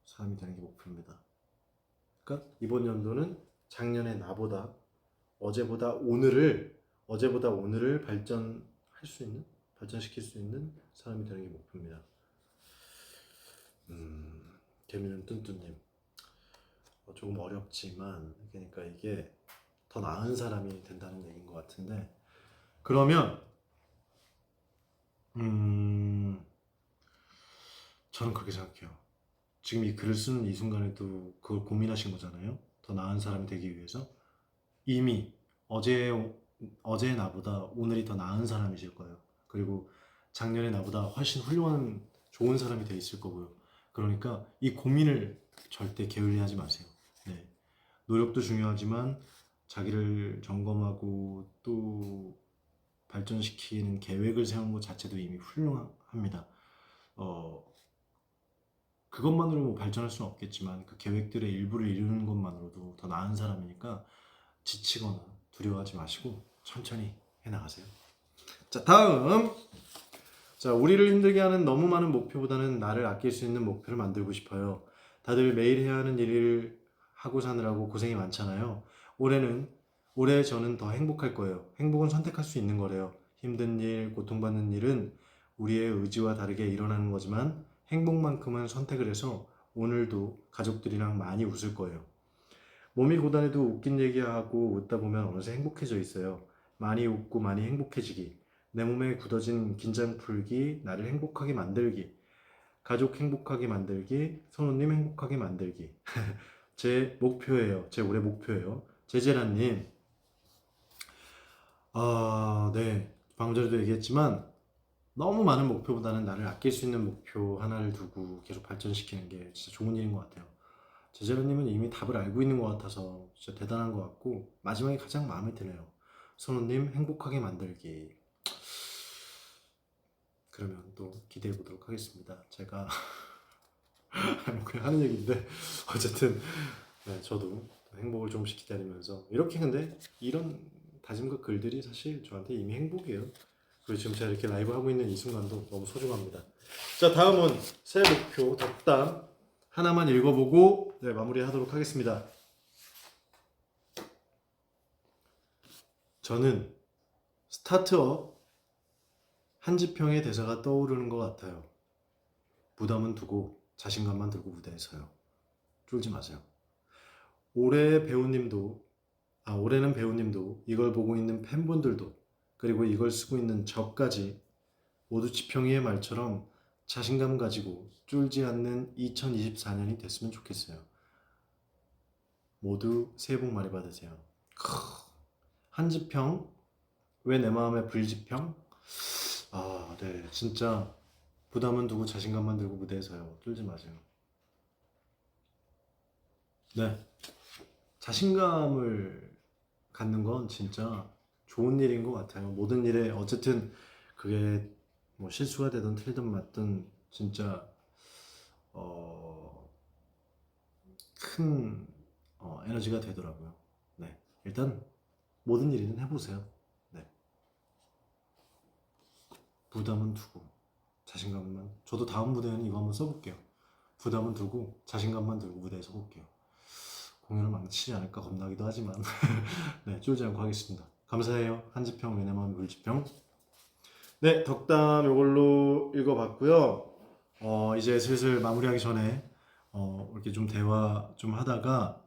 사람이 되는 게 목표입니다. 그러니까 이번 연도는 작년의 나보다 어제보다 오늘을 발전시킬 수 있는 사람이 되는 게 목표입니다. 개미는 뚠뚠님, 조금 어렵지만 그러니까 이게 더 나은 사람이 된다는 얘기인 것 같은데, 그러면 저는 그렇게 생각해요. 지금 이 글을 쓰는 이 순간에도 그걸 고민하신 거잖아요. 더 나은 사람이 되기 위해서 이미 어제의 나보다 오늘이 더 나은 사람이실 거예요. 그리고 작년의 나보다 훨씬 훌륭한 좋은 사람이 돼 있을 거고요. 그러니까 이 고민을 절대 게을리하지 마세요. 네. 노력도 중요하지만 자기를 점검하고 또 발전시키는 계획을 세우는 것 자체도 이미 훌륭합니다. 그것만으로 뭐 발전할 수는 없겠지만 그 계획들의 일부를 이루는 것만으로도 더 나은 사람이니까 지치거나 두려워하지 마시고 천천히 해나가세요. 자, 다음. 자, 우리를 힘들게 하는 너무 많은 목표보다는 나를 아낄 수 있는 목표를 만들고 싶어요. 다들 매일 해야 하는 일을 하고 사느라고 고생이 많잖아요. 올해 저는 더 행복할 거예요. 행복은 선택할 수 있는 거래요. 힘든 일, 고통받는 일은 우리의 의지와 다르게 일어나는 거지만 행복만큼은 선택을 해서 오늘도 가족들이랑 많이 웃을 거예요. 몸이 고단해도 웃긴 얘기하고 웃다 보면 어느새 행복해져 있어요. 많이 웃고 많이 행복해지기. 내 몸에 굳어진 긴장 풀기, 나를 행복하게 만들기. 가족 행복하게 만들기, 선우님 행복하게 만들기. 제 목표예요. 제 올해 목표예요. 제재라님, 네. 방금 전에도 얘기했지만 너무 많은 목표보다는 나를 아낄 수 있는 목표 하나를 두고 계속 발전시키는 게 진짜 좋은 일인 것 같아요. 제재라님은 이미 답을 알고 있는 것 같아서 진짜 대단한 것 같고, 마지막에 가장 마음에 드네요. 선우님 행복하게 만들기. 그러면 또 기대해 보도록 하겠습니다. 제가 뭐 그냥 하는 얘기인데 어쨌든 네, 저도 행복을 조금씩 기다리면서 이렇게 근데 이런 다짐과 글들이 사실 저한테 이미 행복이에요. 그리고 지금 제가 이렇게 라이브 하고 있는 이 순간도 너무 소중합니다. 자, 다음은 새해 목표 덕담 하나만 읽어보고 네, 마무리하도록 하겠습니다. 저는 스타트업 한지평의 대사가 떠오르는 것 같아요. 부담은 두고 자신감만 들고 무대에 서요. 쫄지 마세요. 올해는 배우님도 이걸 보고 있는 팬분들도 그리고 이걸 쓰고 있는 저까지 모두 지평이의 말처럼 자신감 가지고 쫄지 않는 2024년이 됐으면 좋겠어요. 모두 새해 복 많이 받으세요. 한지평? 왜 내 마음에 불지평? 아, 네. 진짜 부담은 두고 자신감만 들고 무대에 서요. 쫄지 마세요. 네. 자신감을 갖는 건 진짜 좋은 일인 것 같아요. 모든 일에 어쨌든 그게 뭐 실수가 되든 틀리든 맞든 진짜 큰 에너지가 되더라고요. 네. 일단 모든 일이든 해보세요. 네. 부담은 두고 자신감만. 저도 다음 무대에는 이거 한번 써볼게요. 부담은 두고 자신감만 들고 무대에 서볼게요. 공연을 망치지 않을까 겁나기도 하지만 네, 쫄지 않고 하겠습니다. 감사해요. 한지평 왜냐면 물지평. 네, 덕담 이걸로 읽어봤고요. 이제 슬슬 마무리하기 전에 이렇게 좀 대화 좀 하다가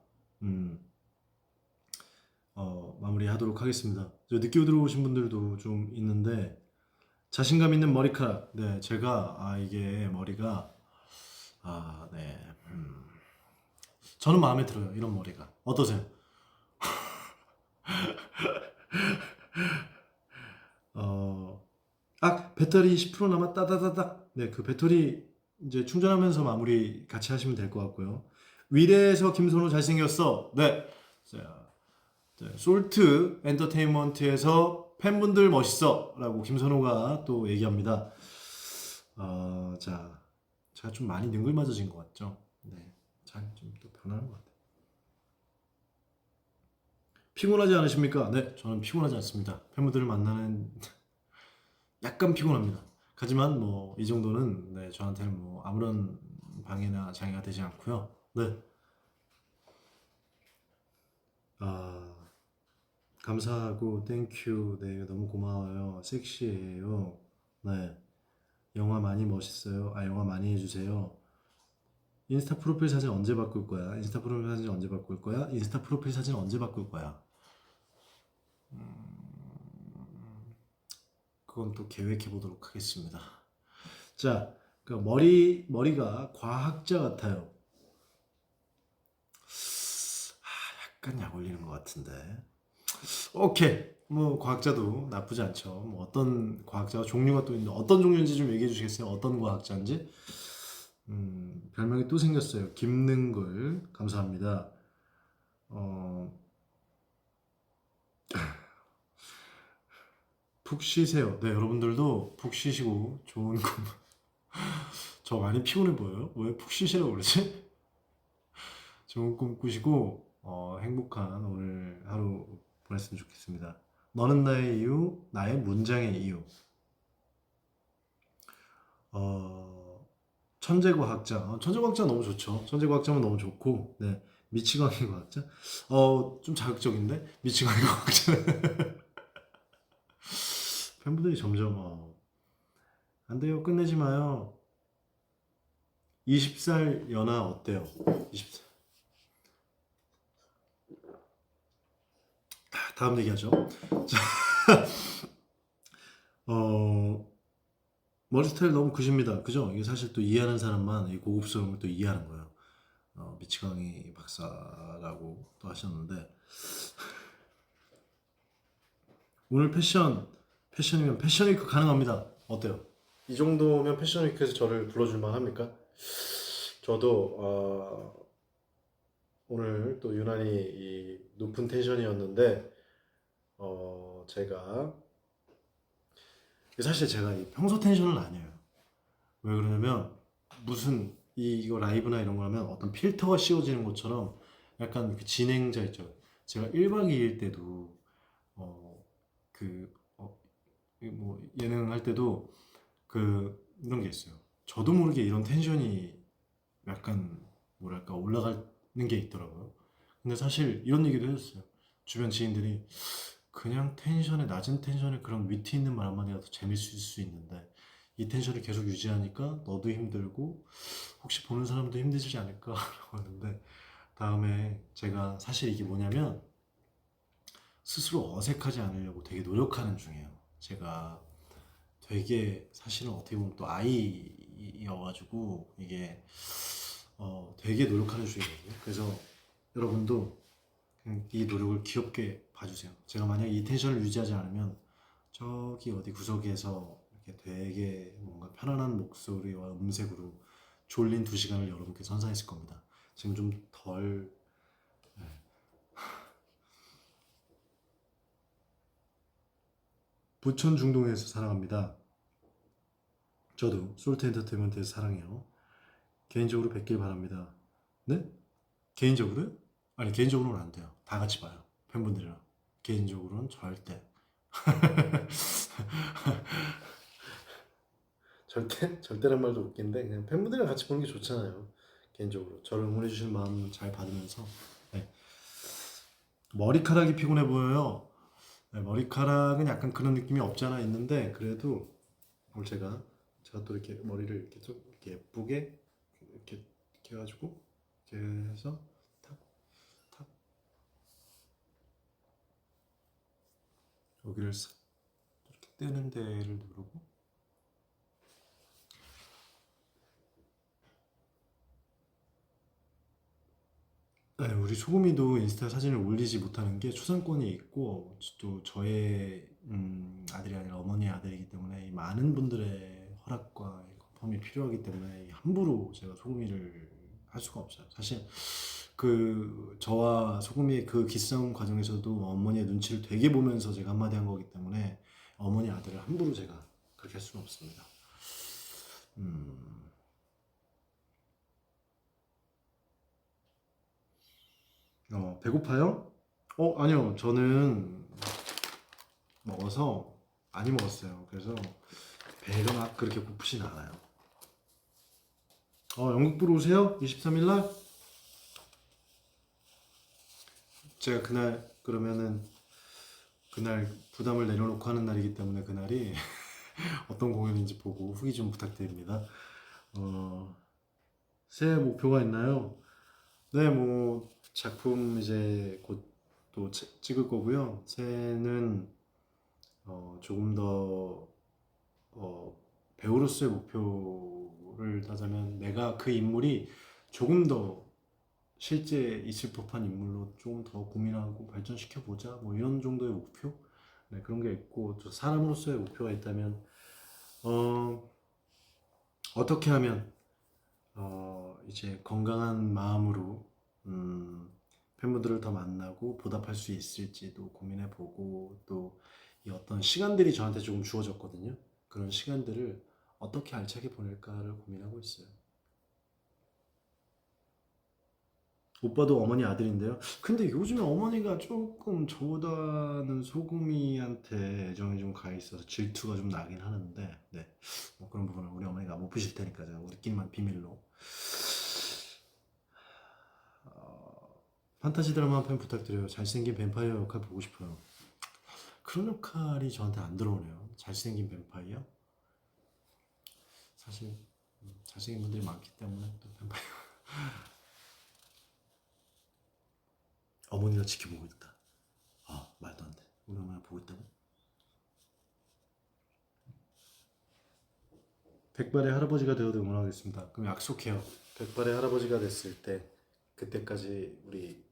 마무리하도록 하겠습니다. 늦게 들어오신 분들도 좀 있는데 자신감 있는 머리카락. 네, 제가 이게 머리가 네, 저는 마음에 들어요. 이런 머리가 어떠세요? 어, 배터리 10% 남았다, 다다닥. 네, 그 배터리 이제 충전하면서 마무리 같이 하시면 될 것 같고요. 위례에서 김선호 잘생겼어. 네. 자, 솔트 엔터테인먼트에서 팬분들 멋있어. 라고 김선호가 또 얘기합니다. 자, 제가 좀 많이 능글맞아진 것 같죠? 네. 잘 좀 또 변하는 것 같아요. 피곤하지 않으십니까? 네, 저는 피곤하지 않습니다. 팬분들을 만나는 약간 피곤합니다. 하지만 뭐 이 정도는 네, 저한테는 뭐 아무런 방해나 장애가 되지 않고요. 네. 아, 감사하고 땡큐. 네, 너무 고마워요. 섹시해요. 네. 영화 많이 멋있어요. 영화 많이 해주세요. 인스타 프로필 사진 언제 바꿀 거야? 인스타 프로필 사진 언제 바꿀 거야? 인스타 프로필 사진 언제 바꿀 거야? 그건 또 계획해 보도록 하겠습니다. 자, 그 머리가 과학자 같아요. 약간 약 올리는 것 같은데. 오케이. 뭐 과학자도 나쁘지 않죠. 뭐 어떤 과학자가 종류가 또 있는데 어떤 종류인지 좀 얘기해 주시겠어요? 어떤 과학자인지? 별명이 또 생겼어요. 김능글. 감사합니다. 어, 푹 쉬세요. 네, 여러분들도 푹 쉬시고 좋은 꿈. 저 많이 피곤해 보여요? 왜 푹 쉬시라고 그러지? 좋은 꿈 꾸시고 행복한 오늘 하루 보냈으면 좋겠습니다. 너는 나의 이유, 나의 문장의 이유. 천재과학자. 천재과학자 너무 좋죠. 천재과학자면 너무 좋고, 네. 미치광이 과학자? 좀 자극적인데? 미치광이 과학자. 팬분들이 점점, 안 돼요. 끝내지 마요. 20살 연하 어때요? 20살. 다음 얘기하죠. 자, 어, 머리 스타일 너무 크십니다. 그죠? 이게 사실 또 이해하는 사람만 이 고급스러움을 또 이해하는 거예요. 미치광이 박사라고 또 하셨는데, 오늘 패션이면 패션위크 가능합니다. 어때요? 이 정도면 패션위크에서 저를 불러줄만 합니까? 저도 오늘 또 유난히 이 높은 텐션이었는데 제가 사실 제가 이 평소 텐션은 아니에요. 왜 그러냐면 무슨 이거 라이브나 이런 거 하면 어떤 필터가 씌워지는 것처럼 약간 그 진행자 있죠. 제가 1박 2일 때도 그 뭐 예능 할 때도 이런 게 있어요. 저도 모르게 이런 텐션이 약간 뭐랄까 올라가는 게 있더라고요. 근데 사실 이런 얘기도 해줬어요. 주변 지인들이 그냥 텐션에 낮은 텐션에 그런 위트 있는 말 한마디가 더 재밌을 수 있는데 이 텐션을 계속 유지하니까 너도 힘들고 혹시 보는 사람도 힘들지 않을까 라고 하는데 다음에 제가 사실 이게 뭐냐면 스스로 어색하지 않으려고 되게 노력하는 중이에요. 제가 되게 사실은 어떻게 보면 또 아이여가지고 이게 되게 노력하는 중이거든요. 그래서 여러분도 이 노력을 귀엽게 봐주세요. 제가 만약 이 텐션을 유지하지 않으면 저기 어디 구석에서 이렇게 되게 뭔가 편안한 목소리와 음색으로 졸린 2시간을 여러분께 선사했을 겁니다. 지금 좀 덜 부천 중동에서 사랑합니다. 저도 솔트 엔터테인먼트에서 사랑해요. 개인적으로 뵙길 바랍니다. 네? 개인적으로요? 아니 개인적으로는 안 돼요. 다 같이 봐요. 팬분들이랑. 개인적으로는 절대. 절대란 말도 웃긴데 그냥 팬분들이랑 같이 보는 게 좋잖아요. 개인적으로 저를 응원해 주시는 마음 잘 받으면서 네. 머리카락이 피곤해 보여요. 네, 머리카락은 약간 그런 느낌이 없잖아 있는데 그래도 오늘 제가 또 이렇게 머리를 이렇게 좀 이렇게 예쁘게 이렇게 해가지고 이렇게 해서 탁탁 여기를 싹 이렇게 뜨는 데를 누르고 네, 우리 소금이도 인스타 사진을 올리지 못하는 게 초상권이 있고 또 저의 아들이 아니라 어머니의 아들이기 때문에 이 많은 분들의 허락과 컨펌이 필요하기 때문에 함부로 제가 소금이를 할 수가 없어요. 사실 저와 소금이의 그 기싸움 과정에서도 어머니의 눈치를 되게 보면서 제가 한마디 한 거기 때문에 어머니 아들을 함부로 제가 그렇게 할 수는 없습니다. 배고파요? 아니요. 저는 먹어서 많이 먹었어요. 그래서 배가 막 그렇게 고프진 않아요. 영국 보러 오세요? 23일 날? 제가 그날 그러면은 그날 부담을 내려놓고 하는 날이기 때문에 그날이 어떤 공연인지 보고 후기 좀 부탁드립니다. 어, 새해 목표가 있나요? 네, 뭐 작품 이제 곧 또 찍을 거고요. 새해는 조금 더 배우로서의 목표를 따자면 내가 그 인물이 조금 더 실제 있을 법한 인물로 좀 더 고민하고 발전시켜 보자 뭐 이런 정도의 목표. 네, 그런 게 있고 또 사람으로서의 목표가 있다면 어, 어떻게 하면 이제 건강한 마음으로 팬분들을 더 만나고 보답할 수 있을지도 고민해 보고 또 이 어떤 시간들이 저한테 조금 주어졌거든요. 그런 시간들을 어떻게 알차게 보낼까를 고민하고 있어요. 오빠도 어머니 아들인데요. 근데 요즘에 어머니가 조금 저보다는 소금이한테 애정이 좀 가 있어서 질투가 좀 나긴 하는데, 네. 뭐 그런 부분은 우리 어머니가 못 보실 테니까 제가 우리끼리만 비밀로. 판타지 드라마 한 편 부탁드려요. 잘생긴 뱀파이어 역할 보고 싶어요. 그런 역할이 저한테 안 들어오네요. 잘생긴 뱀파이어? 사실 잘생긴 분들이 많기 때문에 또 뱀파이어. 어머니가 지켜보고 있다. 말도 안 돼. 우리 어머니가 보고 있다고? 백발의 할아버지가 되어도 응원하겠습니다. 그럼 약속해요. 백발의 할아버지가 됐을 때 그때까지 우리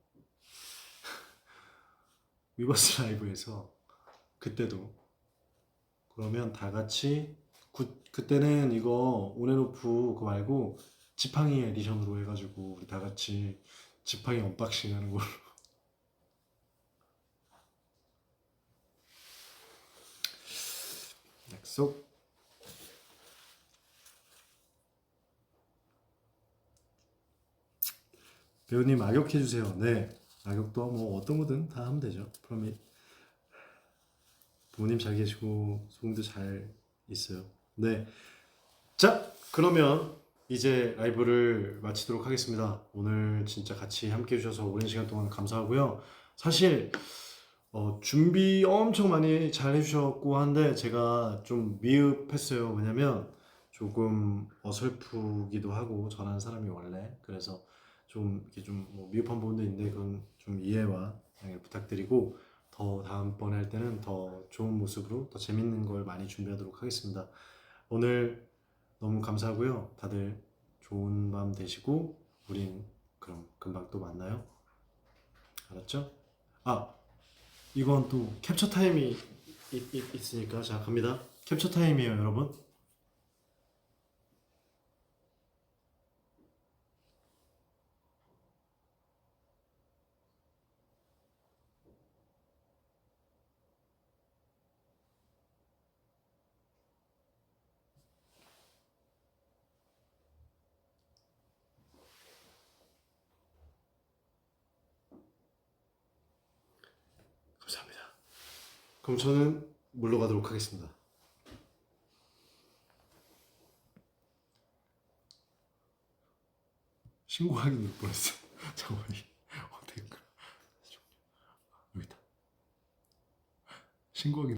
위버스 라이브에서 그때도 그러면 다 같이 그때는 이거 온앤오프 그거 말고 지팡이 에디션으로 해가지고 우리 다 같이 지팡이 언박싱 하는 걸로. 약속. 배우님 악역해 주세요. 네, 악역도 뭐 어떤 거든 다 하면 되죠. 프로밋. 부모님 잘 계시고 소음도 잘 있어요. 네, 자 그러면 이제 라이브를 마치도록 하겠습니다. 오늘 진짜 같이 함께 해주셔서 오랜 시간 동안 감사하고요. 사실 준비 엄청 많이 잘 해주셨고 한데 제가 좀 미흡했어요. 왜냐면 조금 어설프기도 하고 저라는 사람이 원래 그래서 좀 이렇게 좀뭐 미흡한 부분도 있는데 그건 좀 이해와 양해를 부탁드리고 더 다음번에 할 때는 더 좋은 모습으로 더 재밌는 걸 많이 준비하도록 하겠습니다. 오늘 너무 감사하고요. 다들 좋은 밤 되시고 우린 그럼 금방 또 만나요. 알았죠? 아, 이건 또 캡처 타임이 있으니까 자 갑니다. 캡처 타임이에요, 여러분. 감사합니다. 그럼 저는 물러가도록 하겠습니다. 신고하기 누를 뻔했어. 잠깐만 어떻게 여기 있다. 신고하기